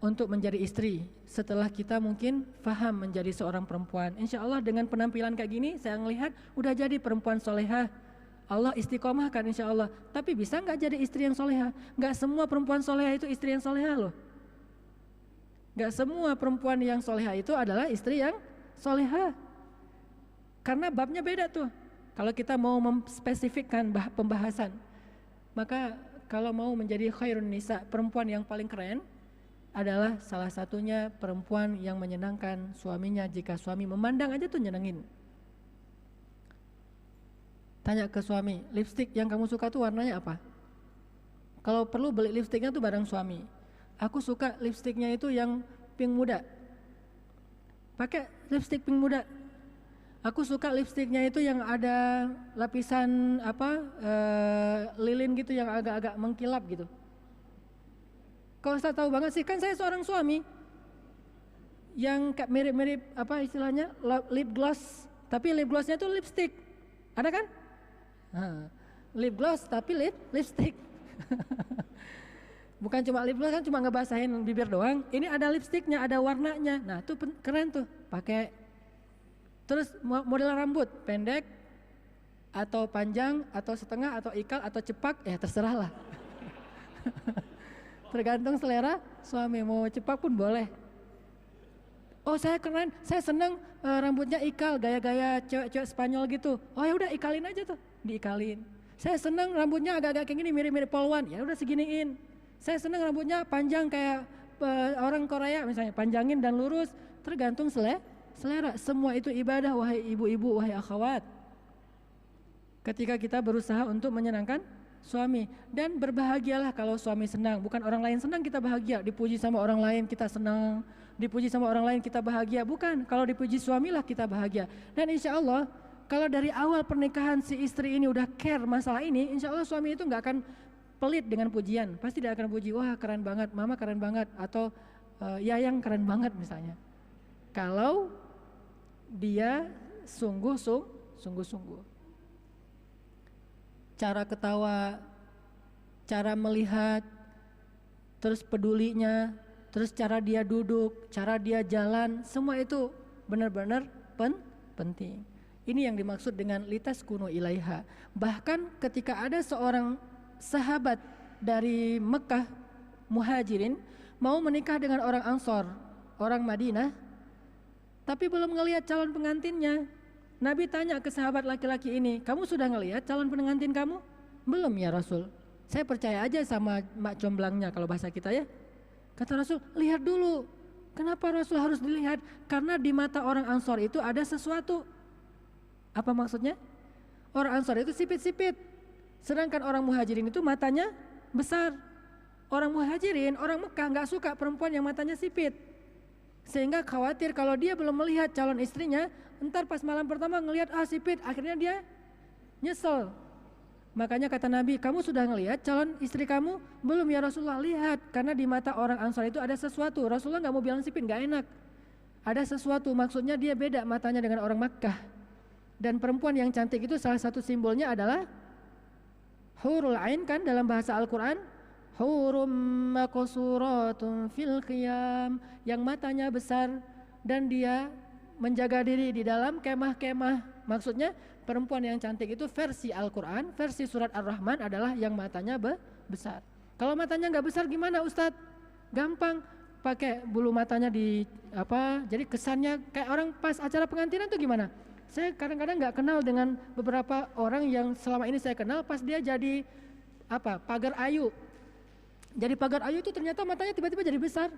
untuk menjadi istri setelah kita mungkin faham menjadi seorang perempuan. Insya Allah dengan penampilan kayak gini saya melihat udah jadi perempuan solehah. Allah istiqomahkan insya Allah. Tapi bisa nggak jadi istri yang solehah? Nggak semua perempuan solehah itu istri yang solehah loh. Nggak semua perempuan yang solehah itu adalah istri yang solehah. Karena babnya beda tuh. Kalau kita mau memspesifikkan pembahasan, maka kalau mau menjadi khairun nisa, perempuan yang paling keren adalah salah satunya perempuan yang menyenangkan suaminya. Jika suami memandang aja tuh nyenengin. Tanya ke suami, lipstik yang kamu suka tuh warnanya apa? Kalau perlu beli lipstiknya tuh bareng suami. Aku suka lipstiknya itu yang pink muda. Pakai lipstik pink muda. Aku suka lipstiknya itu yang ada lapisan lilin gitu yang agak-agak mengkilap gitu. Kalau saya tahu banget sih, kan saya seorang suami yang mirip-mirip apa istilahnya lip gloss, tapi lip glossnya itu lipstick, ada kan? Lip gloss tapi lipstick. Bukan cuma lip gloss kan cuma ngebasahin bibir doang. Ini ada lipsticknya, ada warnanya. Nah itu keren tuh, pakai. Terus model rambut pendek atau panjang atau setengah atau ikal atau cepak, ya terserah lah. Tergantung selera suami, mau cepak pun boleh. Oh saya keren, saya seneng rambutnya ikal, gaya-gaya cewek-cewek Spanyol gitu. Oh ya udah ikalin aja tuh, diikalin. Saya seneng rambutnya agak-agak kayak gini, mirip-mirip polwan, ya udah seginiin. Saya seneng rambutnya panjang kayak orang Korea misalnya, panjangin dan lurus. Tergantung selera. Semua itu ibadah, wahai ibu-ibu, wahai akhwat. Ketika kita berusaha untuk menyenangkan suami, dan berbahagialah kalau suami senang. Bukan orang lain senang kita bahagia, dipuji sama orang lain kita senang, dipuji sama orang lain kita bahagia. Bukan, kalau dipuji suamilah kita bahagia. Dan insya Allah kalau dari awal pernikahan si istri ini udah care masalah ini, insya Allah suami itu nggak akan pelit dengan pujian. Pasti dia akan puji, wah keren banget, mama keren banget, atau yayang keren banget misalnya. Kalau dia sungguh-sungguh. Cara ketawa, cara melihat, terus pedulinya, terus cara dia duduk, cara dia jalan, semua itu benar-benar penting. Ini yang dimaksud dengan litaskunu ilaiha. Bahkan ketika ada seorang sahabat dari Mekah, muhajirin, mau menikah dengan orang Ansor, orang Madinah, tapi belum ngelihat calon pengantinnya. Nabi tanya ke sahabat laki-laki ini, kamu sudah ngelihat calon pengantin kamu? Belum ya Rasul. Saya percaya aja sama mak comblangnya kalau bahasa kita ya. Kata Rasul, lihat dulu. Kenapa Rasul harus dilihat? Karena di mata orang Ansor itu ada sesuatu. Apa maksudnya? Orang Ansor itu sipit-sipit. Sedangkan orang muhajirin itu matanya besar. Orang muhajirin, orang Mekah gak suka perempuan yang matanya sipit. Sehingga khawatir kalau dia belum melihat calon istrinya, entar pas malam pertama ngelihat sipit, akhirnya dia nyesel. Makanya kata Nabi, kamu sudah ngelihat calon istri kamu? Belum ya Rasulullah, lihat. Karena di mata orang Ansar itu ada sesuatu. Rasulullah gak mau bilang sipit, gak enak. Ada sesuatu, maksudnya dia beda matanya dengan orang Makkah. Dan perempuan yang cantik itu salah satu simbolnya adalah hurul ain kan dalam bahasa Al-Quran. Hurum maqsuratun fil qiyam, yang matanya besar dan dia menjaga diri di dalam kemah-kemah. Maksudnya perempuan yang cantik itu versi Al-Quran, versi surat Ar-Rahman adalah yang matanya besar. Kalau matanya nggak besar gimana Ustadz? Gampang, pakai bulu matanya di jadi kesannya kayak orang pas acara pengantinan tuh gimana? Saya kadang-kadang nggak kenal dengan beberapa orang yang selama ini saya kenal, pas dia jadi pagar ayu. Jadi pagar ayu itu ternyata matanya tiba-tiba jadi besar.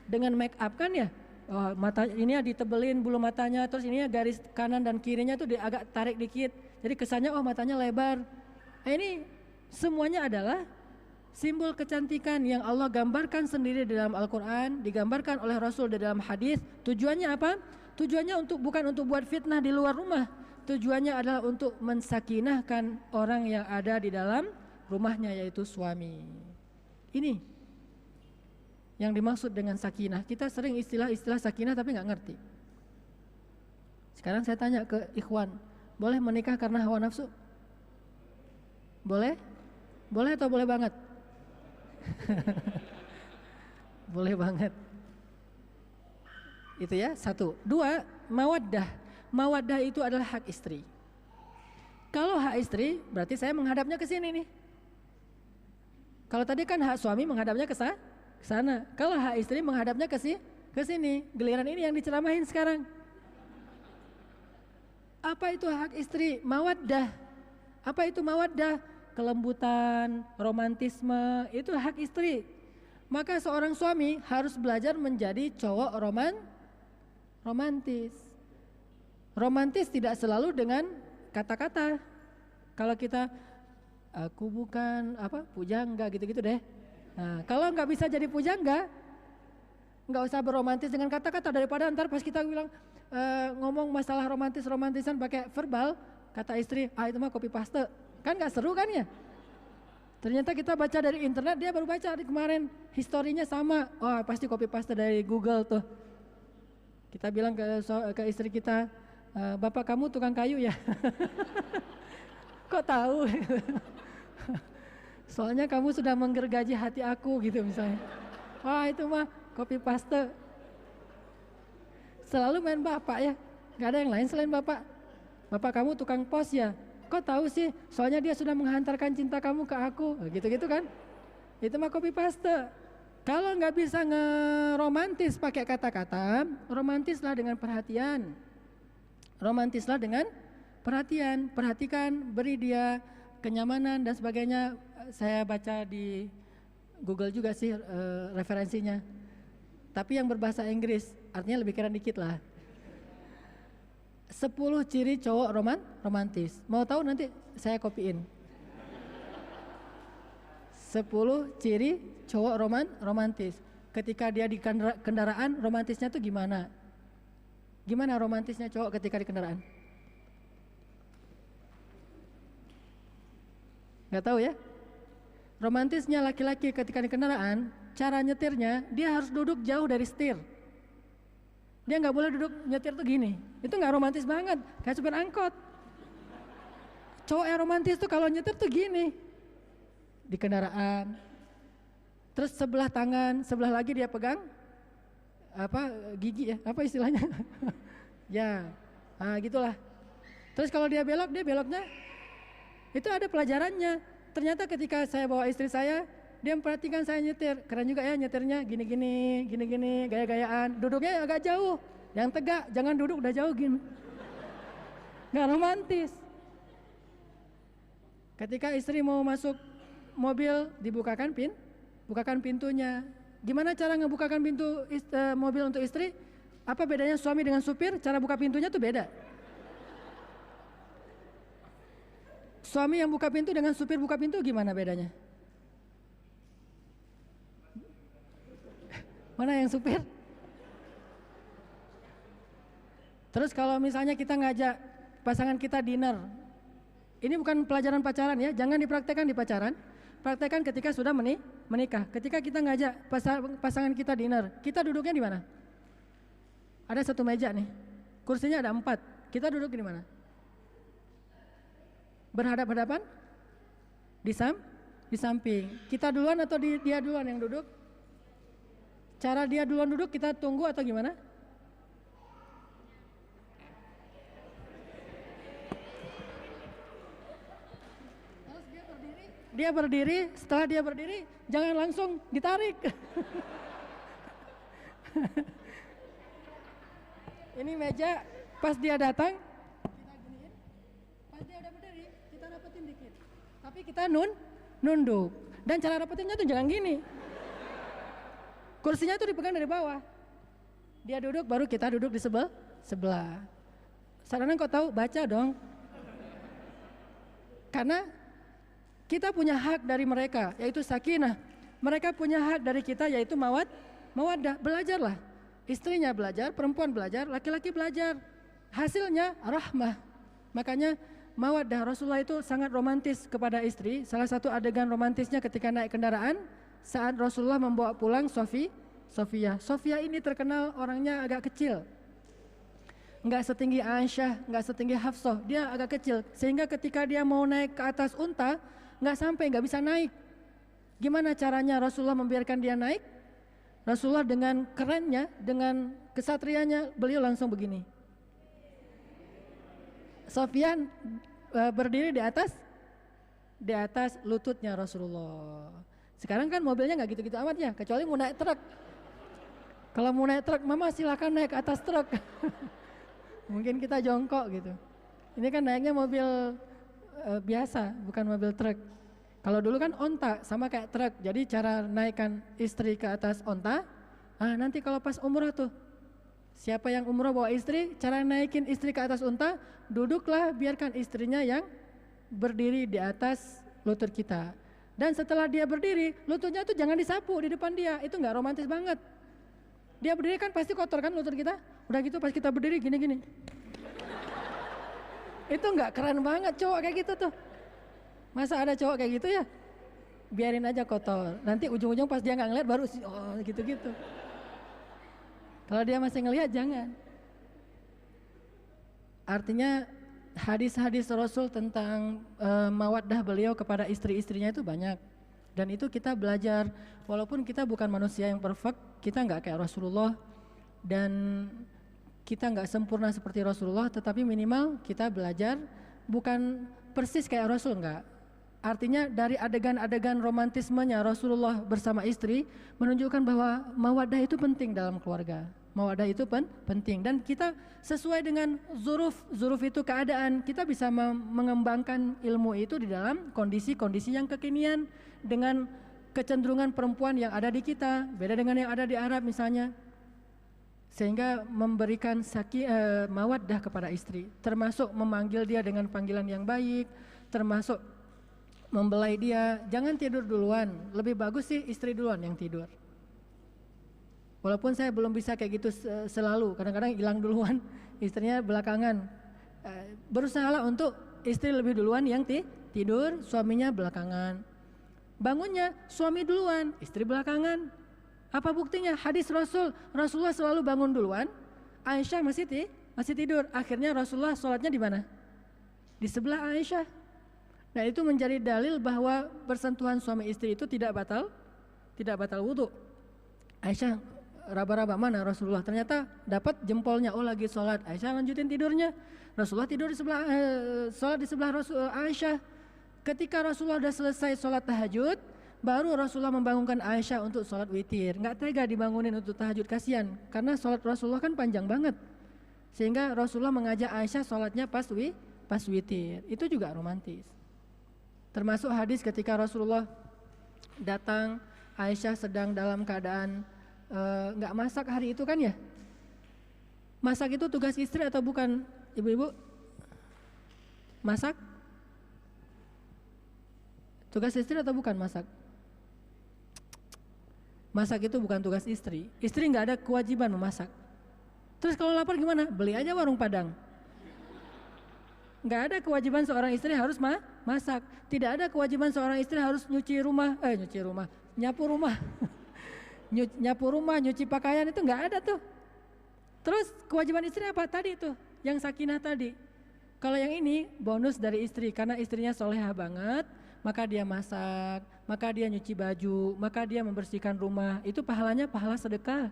Dengan make up kan ya. Oh, mata ini ditebelin bulu matanya, terus ini garis kanan dan kirinya tuh agak tarik dikit. Jadi kesannya oh matanya lebar. Nah, ini semuanya adalah simbol kecantikan yang Allah gambarkan sendiri di dalam Al-Quran, digambarkan oleh Rasul di dalam hadis. Tujuannya apa? Tujuannya bukan untuk buat fitnah di luar rumah. Tujuannya adalah untuk mensakinahkan orang yang ada di dalam rumahnya, yaitu suami. Ini yang dimaksud dengan sakinah. Kita sering istilah sakinah tapi nggak ngerti. Sekarang saya tanya ke ikhwan, boleh menikah karena hawa nafsu? Boleh? Boleh atau boleh banget? Boleh banget. Itu ya, satu. Dua, mawaddah. Mawaddah itu adalah hak istri. Kalau hak istri, berarti saya menghadapnya ke sini nih. Kalau tadi kan hak suami menghadapnya ke sana. Kalau hak istri menghadapnya ke sini. Giliran ini yang diceramahin sekarang. Apa itu hak istri? Mawaddah. Apa itu mawaddah? Kelembutan, romantisme, itu hak istri. Maka seorang suami harus belajar menjadi cowok romantis. Romantis tidak selalu dengan kata-kata. Kalau kita aku bukan pujangga gitu-gitu deh. Nah, kalau nggak bisa jadi pujangga, nggak usah beromantis dengan kata-kata, daripada ntar pas kita bilang ngomong masalah romantisan pakai verbal, kata istri, itu mah copy paste, kan nggak seru kan ya? Ternyata kita baca dari internet, dia baru baca kemarin, historinya sama, pasti copy paste dari Google tuh. Kita bilang ke istri kita, bapak kamu tukang kayu ya? Kok tahu? Soalnya kamu sudah menggergaji hati aku gitu misalnya. Wah itu mah copy paste. Selalu main bapak ya, gak ada yang lain selain bapak. Bapak kamu tukang pos ya? Kok tahu sih? Soalnya dia sudah menghantarkan cinta kamu ke aku. Gitu-gitu kan? Itu mah copy paste. Kalau nggak bisa ngeromantis pakai kata-kata, romantislah dengan perhatian. Romantislah dengan perhatian. Perhatikan, beri dia kenyamanan dan sebagainya. Saya baca di Google juga sih referensinya. Tapi yang berbahasa Inggris, artinya lebih keren dikit lah. 10 ciri cowok romantis. Mau tahu nanti saya kopiin. 10 ciri cowok romantis. Ketika dia di kendaraan, romantisnya tuh gimana? Gimana romantisnya cowok ketika di kendaraan? Gak tahu ya? Romantisnya laki-laki ketika di kendaraan, cara nyetirnya dia harus duduk jauh dari setir. Dia nggak boleh duduk nyetir tuh gini. Itu nggak romantis banget, kayak supir angkot. Cowok yang romantis tuh kalau nyetir tuh gini di kendaraan. Terus sebelah tangan, sebelah lagi dia pegang gigi ya, apa istilahnya? Ya, gitulah. Terus kalau dia beloknya itu ada pelajarannya. Ternyata ketika saya bawa istri saya, dia memperhatikan saya nyetir. Keren juga ya nyetirnya, gini-gini, gaya-gayaan. Duduknya agak jauh, yang tegak, jangan duduk udah jauh gini. Nggak romantis. Ketika istri mau masuk mobil, dibukakan bukakan pintunya. Gimana cara ngebukakan pintu mobil untuk istri? Apa bedanya suami dengan supir? Cara buka pintunya tuh beda. Suami yang buka pintu dengan supir buka pintu gimana bedanya? Mana yang supir? Terus kalau misalnya kita ngajak pasangan kita dinner, ini bukan pelajaran pacaran ya, jangan dipraktekkan di pacaran, praktekkan ketika sudah menikah. Ketika kita ngajak pasangan kita dinner, kita duduknya di mana? Ada satu meja nih, kursinya ada 4, kita duduk di mana? Berhadap-hadapan? Di samping. Kita duluan atau dia duluan yang duduk? Cara dia duluan duduk kita tunggu atau gimana? Terus dia berdiri, setelah dia berdiri jangan langsung ditarik. Ini meja pas dia datang kita giniin, pas dia udah berdiri kita rapetin dikit. Tapi kita nunduk. Dan cara rapetinnya tuh jangan gini. Kursinya tuh dipegang dari bawah. Dia duduk, baru kita duduk di sebelah. Sarana kau tahu, baca dong. Karena kita punya hak dari mereka, yaitu sakinah. Mereka punya hak dari kita, yaitu mawaddah. Belajarlah. Istrinya belajar, perempuan belajar, laki-laki belajar. Hasilnya rahmah. Makanya mawaddah, Rasulullah itu sangat romantis kepada istri. Salah satu adegan romantisnya ketika naik kendaraan saat Rasulullah membawa pulang Sofia. Sofia ini terkenal orangnya agak kecil, nggak setinggi Aisyah, nggak setinggi Hafsah, dia agak kecil. Sehingga ketika dia mau naik ke atas unta, nggak bisa naik. Gimana caranya Rasulullah membiarkan dia naik? Rasulullah dengan kerennya, dengan kesatrianya, beliau langsung begini. Sofyan berdiri di atas lututnya Rasulullah. Sekarang kan mobilnya nggak gitu-gitu amat ya, kecuali mau naik truk. Kalau mau naik truk, mama silakan naik ke atas truk. Mungkin kita jongkok gitu. Ini kan naiknya mobil biasa, bukan mobil truk. Kalau dulu kan onta sama kayak truk. Jadi cara naikkan istri ke atas onta, nanti kalau pas umrah tuh, siapa yang umrah bawa istri, cara naikin istri ke atas unta, duduklah biarkan istrinya yang berdiri di atas lutut kita. Dan setelah dia berdiri, lututnya itu jangan disapu di depan dia, itu nggak romantis banget. Dia berdiri kan pasti kotor kan lutut kita, udah gitu pas kita berdiri gini-gini. Itu nggak keren banget cowok kayak gitu tuh. Masa ada cowok kayak gitu ya? Biarin aja kotor, nanti ujung-ujung pas dia nggak ngeliat baru gitu-gitu. Kalau dia masih ngelihat jangan. Artinya hadis-hadis Rasul tentang mawaddah beliau kepada istri-istrinya itu banyak. Dan itu kita belajar, walaupun kita bukan manusia yang perfect, kita nggak kayak Rasulullah dan kita nggak sempurna seperti Rasulullah, tetapi minimal kita belajar bukan persis kayak Rasul, nggak. Artinya dari adegan-adegan romantismenya Rasulullah bersama istri menunjukkan bahwa mawaddah itu penting dalam keluarga. Mawaddah itu penting dan kita sesuai dengan zuruf itu keadaan, kita bisa mengembangkan ilmu itu di dalam kondisi-kondisi yang kekinian dengan kecenderungan perempuan yang ada di kita, beda dengan yang ada di Arab misalnya. Sehingga memberikan mawaddah kepada istri, termasuk memanggil dia dengan panggilan yang baik, termasuk membelai dia, jangan tidur duluan, lebih bagus sih istri duluan yang tidur. Walaupun saya belum bisa kayak gitu selalu, kadang-kadang hilang duluan, istrinya belakangan. Berusahalah untuk istri lebih duluan yang tidur, suaminya belakangan. Bangunnya suami duluan, istri belakangan. Apa buktinya? Hadis Rasulullah selalu bangun duluan, Aisyah masih tidur. Akhirnya Rasulullah sholatnya di mana? Di sebelah Aisyah. Nah itu menjadi dalil bahwa bersentuhan suami istri itu tidak batal wudhu. Aisyah raba-raba mana Rasulullah, ternyata dapat jempolnya, oh lagi sholat. Aisyah lanjutin tidurnya, Rasulullah tidur di sebelah sholat di sebelah Aisyah. Ketika Rasulullah sudah selesai sholat tahajud, baru Rasulullah membangunkan Aisyah untuk sholat witir. Nggak tega dibangunin untuk tahajud, kasihan, karena sholat Rasulullah kan panjang banget, sehingga Rasulullah mengajak Aisyah sholatnya pas witir. Itu juga romantis. Termasuk hadis ketika Rasulullah datang, Aisyah sedang dalam keadaan nggak masak hari itu kan ya. Masak itu tugas istri atau bukan, ibu-ibu? Masak? Tugas istri atau bukan masak? Masak itu bukan tugas istri. Istri nggak ada kewajiban memasak. Terus kalau lapar gimana? Beli aja warung Padang. Nggak ada kewajiban seorang istri harus masak. Tidak ada kewajiban seorang istri harus nyapu rumah. Nyapu rumah, nyuci pakaian, itu nggak ada tuh. Terus kewajiban istri apa? Tadi tuh, yang sakinah tadi. Kalau yang ini bonus dari istri, karena istrinya solehah banget, maka dia masak, maka dia nyuci baju, maka dia membersihkan rumah. Itu pahalanya pahala sedekah.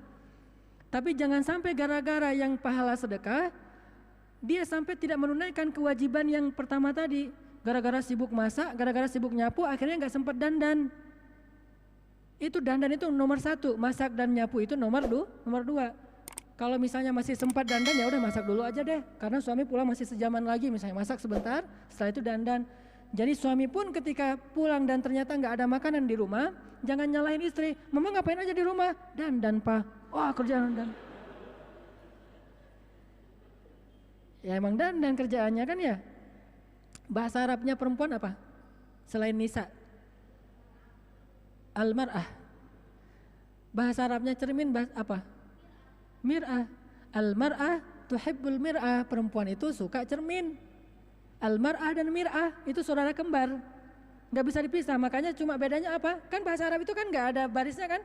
Tapi jangan sampai gara-gara yang pahala sedekah, dia sampai tidak menunaikan kewajiban yang pertama tadi. Gara-gara sibuk masak, gara-gara sibuk nyapu, akhirnya nggak sempat dandan. Itu dandan itu nomor 1, masak dan nyapu itu nomor 2. Kalau misalnya masih sempat dandan, ya udah masak dulu aja deh, karena suami pulang masih sejaman lagi, misalnya masak sebentar, setelah itu dandan. Jadi suami pun ketika pulang dan ternyata nggak ada makanan di rumah, jangan nyalahin istri. Mama ngapain aja di rumah? Dan pa, wah kerjaan dan. Ya emang dan kerjaannya kan ya. Bahasa Arabnya perempuan apa? Selain nisa, al-mar'ah. Bahasa Arabnya cermin apa? Mir'ah. Al-mar'ah tuhibbul mir'ah. Perempuan itu suka cermin. Al-mar'ah dan mir'ah itu saudara kembar. Gak bisa dipisah, makanya cuma bedanya apa? Kan bahasa Arab itu kan gak ada barisnya kan?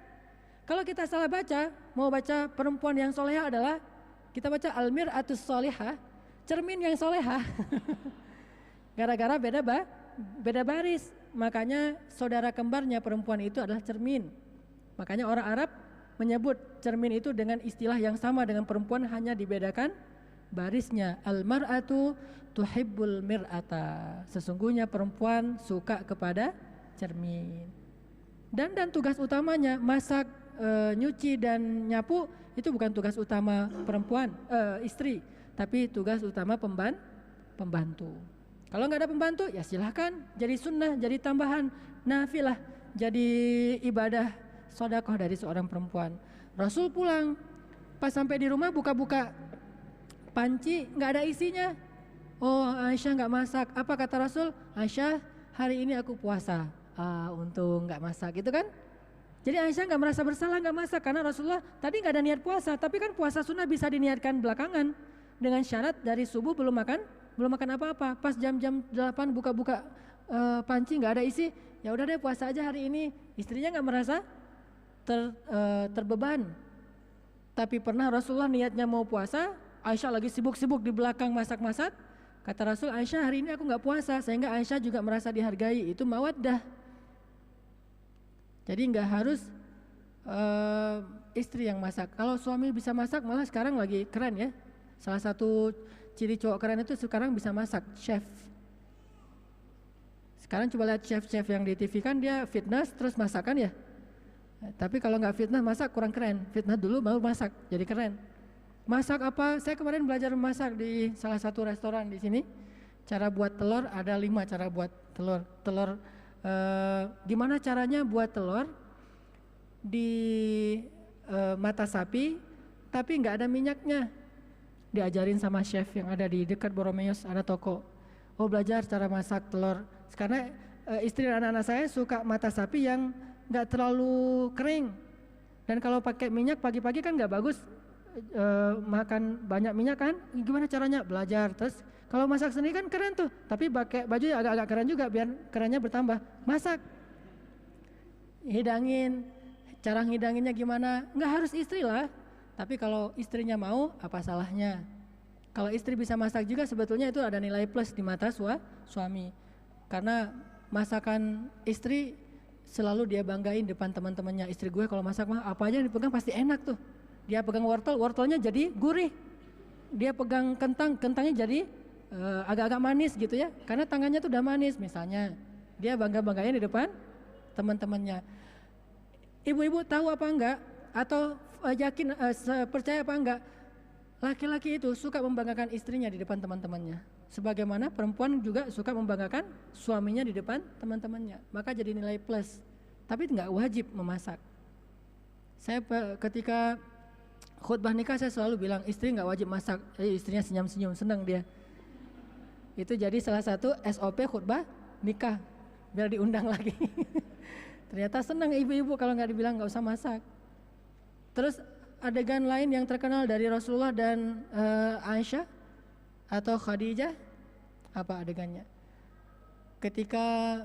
Kalau kita salah baca, mau baca perempuan yang solehah adalah kita baca al-mir'atus solehah, cermin yang solehah. Gara-gara beda baris. Makanya saudara kembarnya perempuan itu adalah cermin. Makanya orang Arab menyebut cermin itu dengan istilah yang sama dengan perempuan, hanya dibedakan barisnya. Al-mar'atu tuhibbul mir'ata. Sesungguhnya perempuan suka kepada cermin. Dan tugas utamanya masak, nyuci dan nyapu itu bukan tugas utama perempuan, istri, tapi tugas utama pembantu. Kalau nggak ada pembantu ya silahkan jadi sunnah, jadi tambahan nafilah, jadi ibadah sedekah dari seorang perempuan. Rasul pulang, pas sampai di rumah buka-buka panci nggak ada isinya. Oh, Aisyah nggak masak. Apa kata Rasul? Aisyah, hari ini aku puasa. Untung nggak masak, gitu kan? Jadi Aisyah nggak merasa bersalah nggak masak karena Rasulullah tadi nggak ada niat puasa. Tapi kan puasa sunnah bisa diniatkan belakangan dengan syarat dari subuh belum makan apa-apa. Pas jam-jam 8 buka-buka panci nggak ada isi. Ya udah deh puasa aja hari ini. Istrinya nggak merasa terbeban. Tapi pernah Rasulullah niatnya mau puasa, Aisyah lagi sibuk-sibuk di belakang masak-masak. Kata Rasul, Aisyah hari ini aku nggak puasa, sehingga Aisyah juga merasa dihargai. Itu mawaddah. Jadi nggak harus istri yang masak. Kalau suami bisa masak, malah sekarang lagi keren ya. Salah satu ciri cowok keren itu sekarang bisa masak, chef. Sekarang coba lihat chef-chef yang di TV kan dia fitness terus masakan ya. Tapi kalau nggak fitness masak kurang keren. Fitness dulu baru masak, jadi keren. Masak apa? Saya kemarin belajar masak di salah satu restoran di sini. Cara buat telur ada 5 cara buat telur. Gimana caranya buat telur di mata sapi tapi nggak ada minyaknya. Diajarin sama chef yang ada di dekat Boromeus, ada toko. Oh, belajar cara masak telur. Karena istri dan anak-anak saya suka mata sapi yang nggak terlalu kering. Dan kalau pakai minyak pagi-pagi kan nggak bagus, makan banyak minyak kan. Gimana caranya? Belajar. Terus kalau masak sendiri kan keren tuh, tapi pakai baju agak-agak keren juga biar kerennya bertambah. Masak, hidangin, cara ngidanginnya gimana? Nggak harus istri lah. Tapi kalau istrinya mau, apa salahnya? Kalau istri bisa masak juga sebetulnya itu ada nilai plus di mata suami. Karena masakan istri selalu dia banggain depan teman-temannya. Istri gue kalau masak mah apa aja yang dipegang pasti enak tuh. Dia pegang wortelnya jadi gurih. Dia pegang kentangnya jadi agak-agak manis gitu ya. Karena tangannya tuh udah manis misalnya. Dia banggain di depan teman-temannya. Ibu-ibu tahu apa enggak? Atau yakin percaya apa enggak, laki-laki itu suka membanggakan istrinya di depan teman-temannya, sebagaimana perempuan juga suka membanggakan suaminya di depan teman-temannya. Maka jadi nilai plus. Tapi enggak wajib memasak. Saya ketika khutbah nikah saya selalu bilang istri enggak wajib masak. Istrinya senyum-senyum, senang dia. Itu jadi salah satu SOP khutbah nikah biar diundang lagi. Ternyata senang ibu-ibu kalau enggak dibilang enggak usah masak. Terus adegan lain yang terkenal dari Rasulullah dan Aisyah atau Khadijah, apa adegannya? Ketika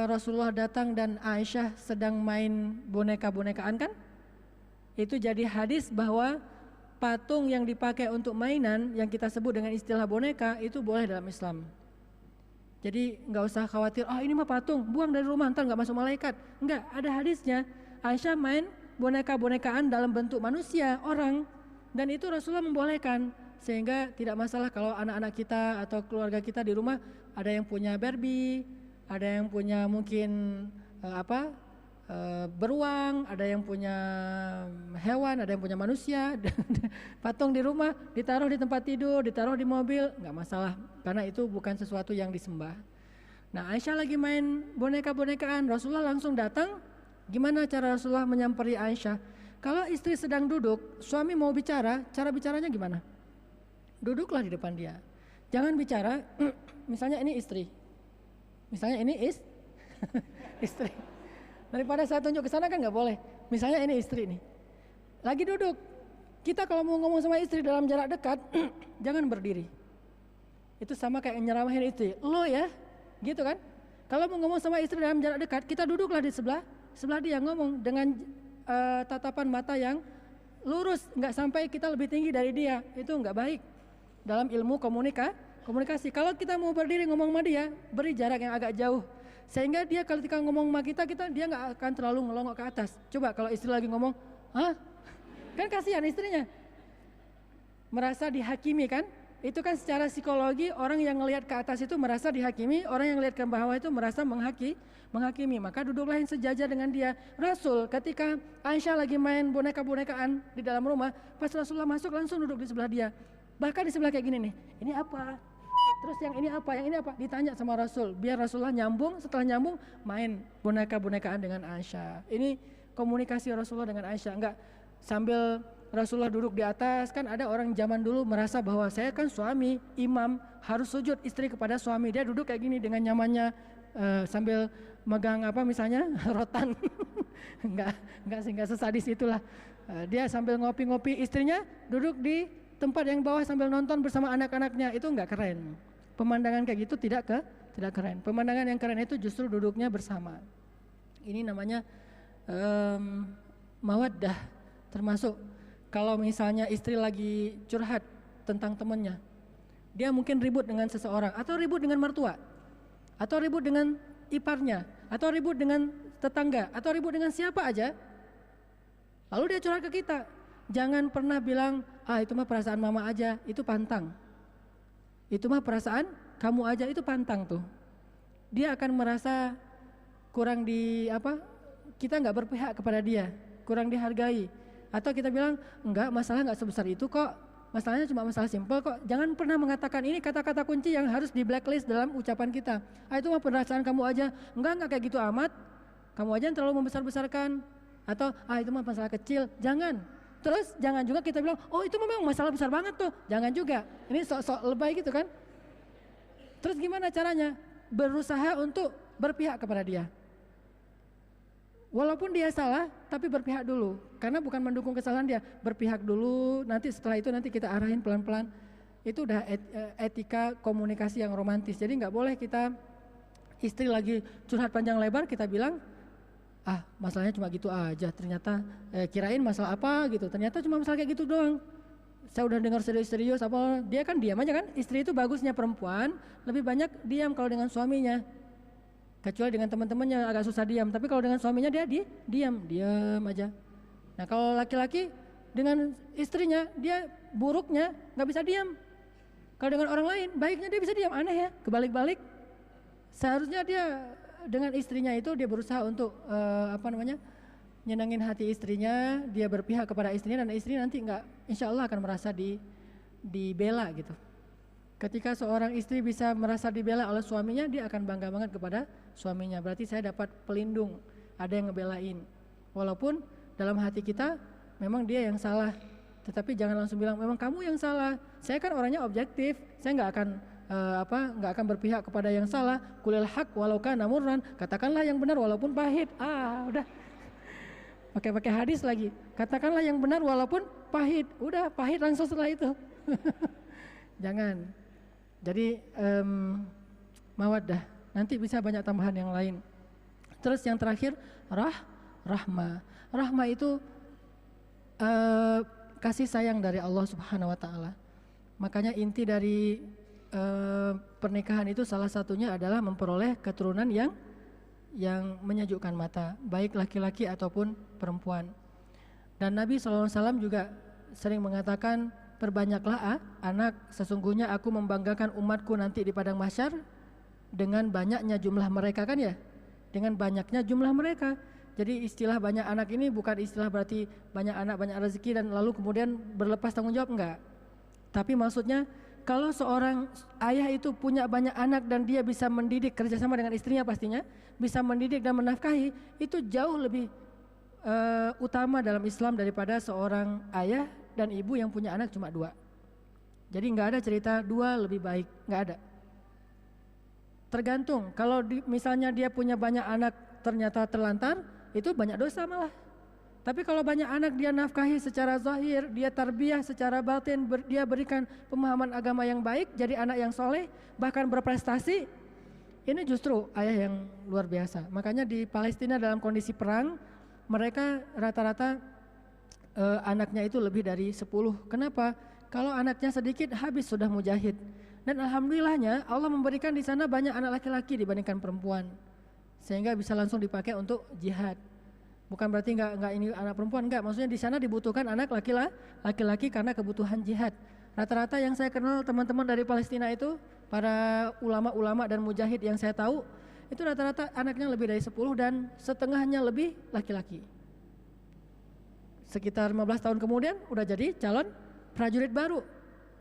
Rasulullah datang dan Aisyah sedang main boneka-bonekaan kan? Itu jadi hadis bahwa patung yang dipakai untuk mainan yang kita sebut dengan istilah boneka itu boleh dalam Islam. Jadi nggak usah khawatir, ini mah patung, buang dari rumah ntar nggak masuk malaikat. Enggak, ada hadisnya. Aisyah main boneka-bonekaan dalam bentuk manusia, orang, dan itu Rasulullah membolehkan, sehingga tidak masalah kalau anak-anak kita atau keluarga kita di rumah ada yang punya Barbie, ada yang punya mungkin beruang, ada yang punya hewan, ada yang punya manusia, patung di rumah, ditaruh di tempat tidur, ditaruh di mobil, nggak masalah, karena itu bukan sesuatu yang disembah. Nah, Aisyah lagi main boneka-bonekaan, Rasulullah langsung datang. Gimana cara Rasulullah menyamperi Aisyah? Kalau istri sedang duduk, suami mau bicara, cara bicaranya gimana? Duduklah di depan dia. Jangan bicara, misalnya ini istri. Misalnya ini istri. Daripada saya tunjuk ke sana kan nggak boleh. Misalnya ini istri nih. Lagi duduk. Kita kalau mau ngomong sama istri dalam jarak dekat, jangan berdiri. Itu sama kayak nyeramahin istri. Lo ya, gitu kan? Kalau mau ngomong sama istri dalam jarak dekat, kita duduklah di sebelah dia ngomong dengan tatapan mata yang lurus, nggak sampai kita lebih tinggi dari dia. Itu nggak baik dalam ilmu komunikasi. Kalau kita mau berdiri ngomong sama dia, beri jarak yang agak jauh, sehingga dia kalau kita ngomong sama kita dia nggak akan terlalu ngelongok ke atas. Coba kalau istri lagi ngomong, kan kasihan istrinya, merasa dihakimi kan? Itu kan secara psikologi orang yang ngelihat ke atas itu merasa dihakimi, orang yang ngelihat ke bawah itu merasa menghakimi. Maka duduklah yang sejajar dengan dia. Rasul ketika Aisyah lagi main boneka-bonekaan di dalam rumah, pas Rasulullah masuk langsung duduk di sebelah dia. Bahkan di sebelah kayak gini nih, ini apa? Terus yang ini apa? Ditanya sama Rasul, biar Rasulullah nyambung, setelah nyambung main boneka-bonekaan dengan Aisyah. Ini komunikasi Rasulullah dengan Aisyah, enggak sambil Rasulullah duduk di atas. Kan ada orang zaman dulu merasa bahwa saya kan suami, imam, harus sujud istri kepada suami. Dia duduk kayak gini dengan nyamannya sambil megang apa misalnya rotan. enggak sesadis itulah. Dia sambil ngopi-ngopi, istrinya duduk di tempat yang bawah sambil nonton bersama anak-anaknya. Itu enggak keren. Pemandangan kayak gitu tidak keren. Pemandangan yang keren itu justru duduknya bersama. Ini namanya mawaddah. Termasuk kalau misalnya istri lagi curhat tentang temannya, dia mungkin ribut dengan seseorang, atau ribut dengan mertua, atau ribut dengan iparnya, atau ribut dengan tetangga, atau ribut dengan siapa aja. Lalu dia curhat ke kita. Jangan pernah bilang, itu mah perasaan mama aja, itu pantang. Itu mah perasaan kamu aja, itu pantang tuh. Dia akan merasa kurang kita nggak berpihak kepada dia, kurang dihargai. Atau kita bilang, enggak, masalah enggak sebesar itu kok, masalahnya cuma masalah simpel kok. Jangan pernah mengatakan ini kata-kata kunci yang harus di blacklist dalam ucapan kita. Itu mah perasaan kamu aja, enggak kayak gitu amat, kamu aja yang terlalu membesar-besarkan. Atau itu mah masalah kecil, jangan. Terus jangan juga kita bilang, itu memang masalah besar banget tuh, jangan juga. Ini sok-sok lebay gitu kan. Terus gimana caranya? Berusaha untuk berpihak kepada dia. Walaupun dia salah, tapi berpihak dulu. Karena bukan mendukung kesalahan dia, berpihak dulu. Nanti setelah itu nanti kita arahin pelan-pelan. Itu udah etika komunikasi yang romantis. Jadi nggak boleh kita istri lagi curhat panjang lebar kita bilang, masalahnya cuma gitu aja. Ternyata kirain masalah apa gitu. Ternyata cuma masalah kayak gitu doang. Saya udah dengar serius-serius apa. Dia kan diam aja kan. Istri itu bagusnya perempuan lebih banyak diam kalau dengan suaminya. Kecuali dengan teman-temannya agak susah diam, tapi kalau dengan suaminya dia diam aja. Nah kalau laki-laki dengan istrinya dia buruknya nggak bisa diam. Kalau dengan orang lain baiknya dia bisa diam, aneh ya, kebalik-balik. Seharusnya dia dengan istrinya itu dia berusaha untuk nyenengin hati istrinya, dia berpihak kepada istrinya dan istri nanti insya Allah akan merasa dibela gitu. Ketika seorang istri bisa merasa dibela oleh suaminya, dia akan bangga banget kepada suaminya. Berarti saya dapat pelindung, ada yang ngebelain. Walaupun dalam hati kita memang dia yang salah, tetapi jangan langsung bilang memang kamu yang salah. Saya kan orangnya objektif, saya nggak akan berpihak kepada yang salah. Qulil haq walau kana murran, katakanlah yang benar walaupun pahit. Udah pakai hadis lagi. Katakanlah yang benar walaupun pahit. Udah pahit langsung setelah itu. Jangan. Jadi mawaddah. Nanti bisa banyak tambahan yang lain. Terus yang terakhir rahmah. Rahmah itu kasih sayang dari Allah Subhanahu wa taala. Makanya inti dari pernikahan itu salah satunya adalah memperoleh keturunan yang menyejukkan mata, baik laki-laki ataupun perempuan. Dan Nabi SAW juga sering mengatakan, perbanyaklah anak, sesungguhnya aku membanggakan umatku nanti di padang mahsyar dengan banyaknya jumlah mereka, kan ya, dengan banyaknya jumlah mereka. Jadi istilah banyak anak ini bukan istilah berarti banyak anak banyak rezeki dan lalu kemudian berlepas tanggung jawab, enggak. Tapi maksudnya kalau seorang ayah itu punya banyak anak dan dia bisa mendidik kerjasama dengan istrinya pastinya, bisa mendidik dan menafkahi, itu jauh lebih utama dalam Islam daripada seorang ayah dan ibu yang punya anak cuma 2. Jadi nggak ada cerita 2 lebih baik, nggak ada. Tergantung, kalau misalnya dia punya banyak anak ternyata terlantar, itu banyak dosa malah. Tapi kalau banyak anak dia nafkahi secara zahir, dia tarbiyah secara batin, dia berikan pemahaman agama yang baik, jadi anak yang soleh, bahkan berprestasi, ini justru ayah yang luar biasa. Makanya di Palestina dalam kondisi perang, mereka rata-rata anaknya itu lebih dari 10. Kenapa? Kalau anaknya sedikit habis sudah mujahid. Dan alhamdulillahnya Allah memberikan di sana banyak anak laki-laki dibandingkan perempuan, sehingga bisa langsung dipakai untuk jihad. Bukan berarti enggak ini anak perempuan, enggak. Maksudnya di sana dibutuhkan anak laki-laki karena kebutuhan jihad. Rata-rata yang saya kenal teman-teman dari Palestina itu, para ulama-ulama dan mujahid yang saya tahu, itu rata-rata anaknya lebih dari 10 dan setengahnya lebih laki-laki. Sekitar 15 tahun kemudian udah jadi calon prajurit baru.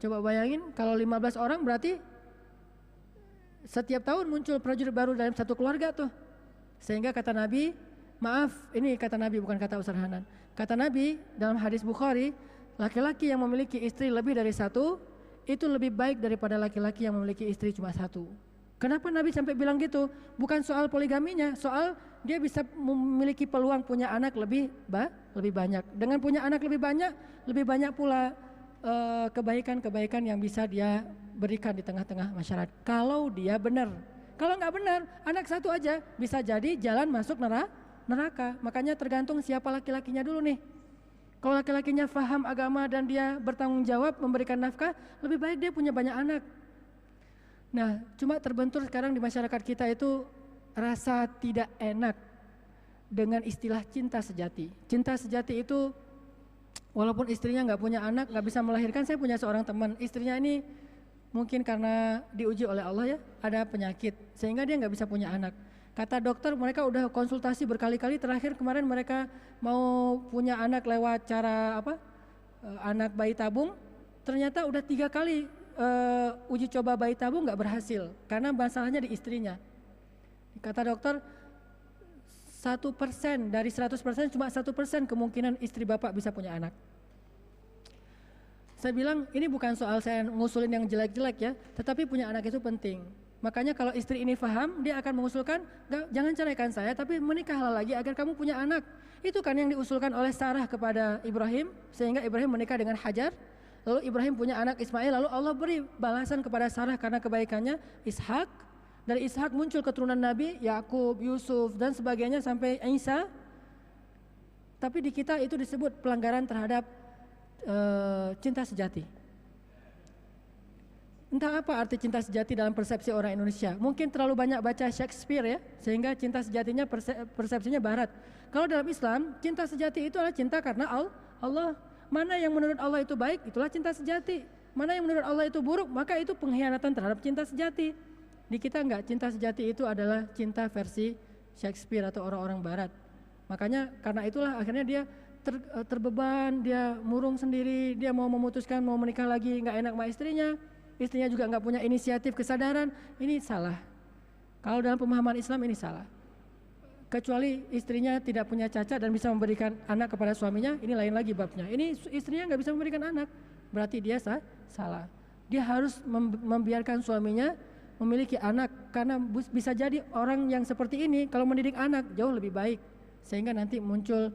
Coba bayangin kalau 15 orang berarti setiap tahun muncul prajurit baru dalam satu keluarga tuh. Sehingga kata Nabi, maaf, ini kata Nabi bukan kata Ustaz Hanan. Kata Nabi dalam hadis Bukhari, laki-laki yang memiliki istri lebih dari 1 itu lebih baik daripada laki-laki yang memiliki istri cuma 1. Kenapa Nabi sampai bilang gitu? Bukan soal poligaminya, soal dia bisa memiliki peluang punya anak lebih banyak. Dengan punya anak lebih banyak pula kebaikan-kebaikan yang bisa dia berikan di tengah-tengah masyarakat. Kalau dia benar. Kalau nggak benar, anak 1 aja bisa jadi jalan masuk neraka. Makanya tergantung siapa laki-lakinya dulu nih. Kalau laki-lakinya faham agama dan dia bertanggung jawab memberikan nafkah, lebih baik dia punya banyak anak. Nah, cuma terbentur sekarang di masyarakat kita itu rasa tidak enak dengan istilah cinta sejati. Cinta sejati itu walaupun istrinya nggak punya anak, nggak bisa melahirkan. Saya punya seorang teman, istrinya ini mungkin karena diuji oleh Allah ya, ada penyakit sehingga dia nggak bisa punya anak. Kata dokter mereka udah konsultasi berkali-kali, terakhir kemarin mereka mau punya anak lewat cara anak bayi tabung, ternyata udah 3 kali uji coba bayi tabung nggak berhasil karena masalahnya di istrinya. Kata dokter 1% dari 100% cuma 1% kemungkinan istri bapak bisa punya anak. Saya bilang ini bukan soal saya ngusulin yang jelek-jelek ya, tetapi punya anak itu penting. Makanya kalau istri ini paham, dia akan mengusulkan jangan ceraikan saya, tapi menikahlah lagi agar kamu punya anak. Itu kan yang diusulkan oleh Sarah kepada Ibrahim, sehingga Ibrahim menikah dengan Hajar. Lalu Ibrahim punya anak Ismail, lalu Allah beri balasan kepada Sarah karena kebaikannya Ishak. Dari Ishak muncul keturunan Nabi, Yakub, Yusuf dan sebagainya sampai Isa. Tapi di kita itu disebut pelanggaran terhadap cinta sejati. Entah apa arti cinta sejati dalam persepsi orang Indonesia. Mungkin terlalu banyak baca Shakespeare ya, sehingga cinta sejatinya persepsinya barat. Kalau dalam Islam, cinta sejati itu adalah cinta karena Allah. Mana yang menurut Allah itu baik, itulah cinta sejati. Mana yang menurut Allah itu buruk, maka itu pengkhianatan terhadap cinta sejati. Di kita enggak, cinta sejati itu adalah cinta versi Shakespeare atau orang-orang barat. Makanya karena itulah akhirnya dia terbeban, dia murung sendiri, dia mau memutuskan mau menikah lagi, enggak enak sama istrinya juga enggak punya inisiatif kesadaran. Ini salah. Kalau dalam pemahaman Islam ini salah. Kecuali istrinya tidak punya cacat dan bisa memberikan anak kepada suaminya, ini lain lagi babnya. Ini istrinya nggak bisa memberikan anak, berarti dia salah. Dia harus membiarkan suaminya memiliki anak, karena bisa jadi orang yang seperti ini kalau mendidik anak jauh lebih baik, sehingga nanti muncul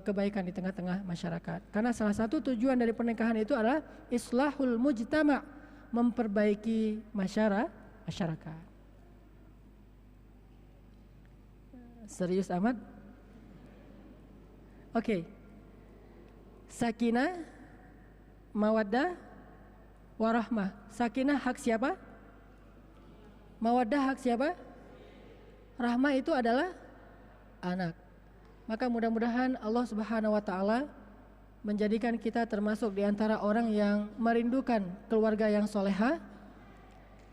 kebaikan di tengah-tengah masyarakat. Karena salah satu tujuan dari pernikahan itu adalah islahul mujtama', memperbaiki masyarakat. Serius amat? Oke. Sakinah, mawaddah, warahmah. Sakinah hak siapa? Mawaddah hak siapa? Rahmah itu adalah anak. Maka mudah-mudahan Allah Subhanahu wa taala menjadikan kita termasuk di antara orang yang merindukan keluarga yang solehah.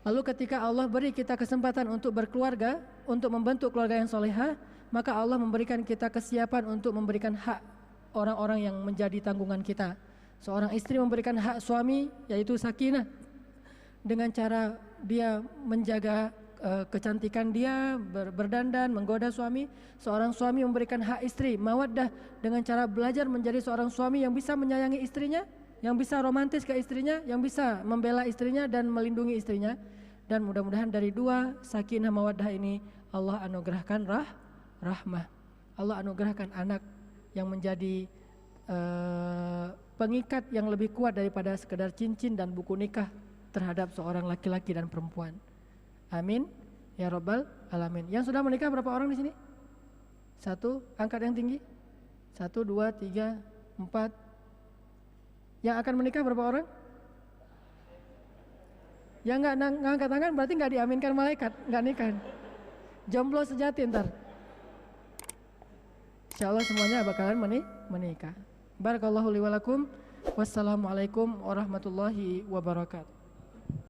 Lalu ketika Allah beri kita kesempatan untuk berkeluarga, untuk membentuk keluarga yang solehah, maka Allah memberikan kita kesiapan untuk memberikan hak orang-orang yang menjadi tanggungan kita. Seorang istri memberikan hak suami, yaitu sakinah. dengan cara dia menjaga kecantikan dia, berdandan, menggoda suami. Seorang suami memberikan hak istri, mawaddah, dengan cara belajar menjadi seorang suami yang bisa menyayangi istrinya, yang bisa romantis ke istrinya, yang bisa membela istrinya dan melindungi istrinya. Dan mudah-mudahan dari dua sakinah mawaddah ini Allah anugerahkan rahmah. Allah anugerahkan anak yang menjadi pengikat yang lebih kuat daripada sekedar cincin dan buku nikah terhadap seorang laki-laki dan perempuan. Amin ya rabbal alamin. Yang sudah menikah berapa orang di sini? Satu, angkat yang tinggi. 1, 2, 3, 4. Yang akan menikah berapa orang? Yang nggak ngangkat tangan berarti nggak diaminkan malaikat, nggak nikah. Jomblo sejati ntar. Insyaallah semuanya bakalan menikah. Barakallahu li wa lakum. Wassalamualaikum warahmatullahi wabarakatuh.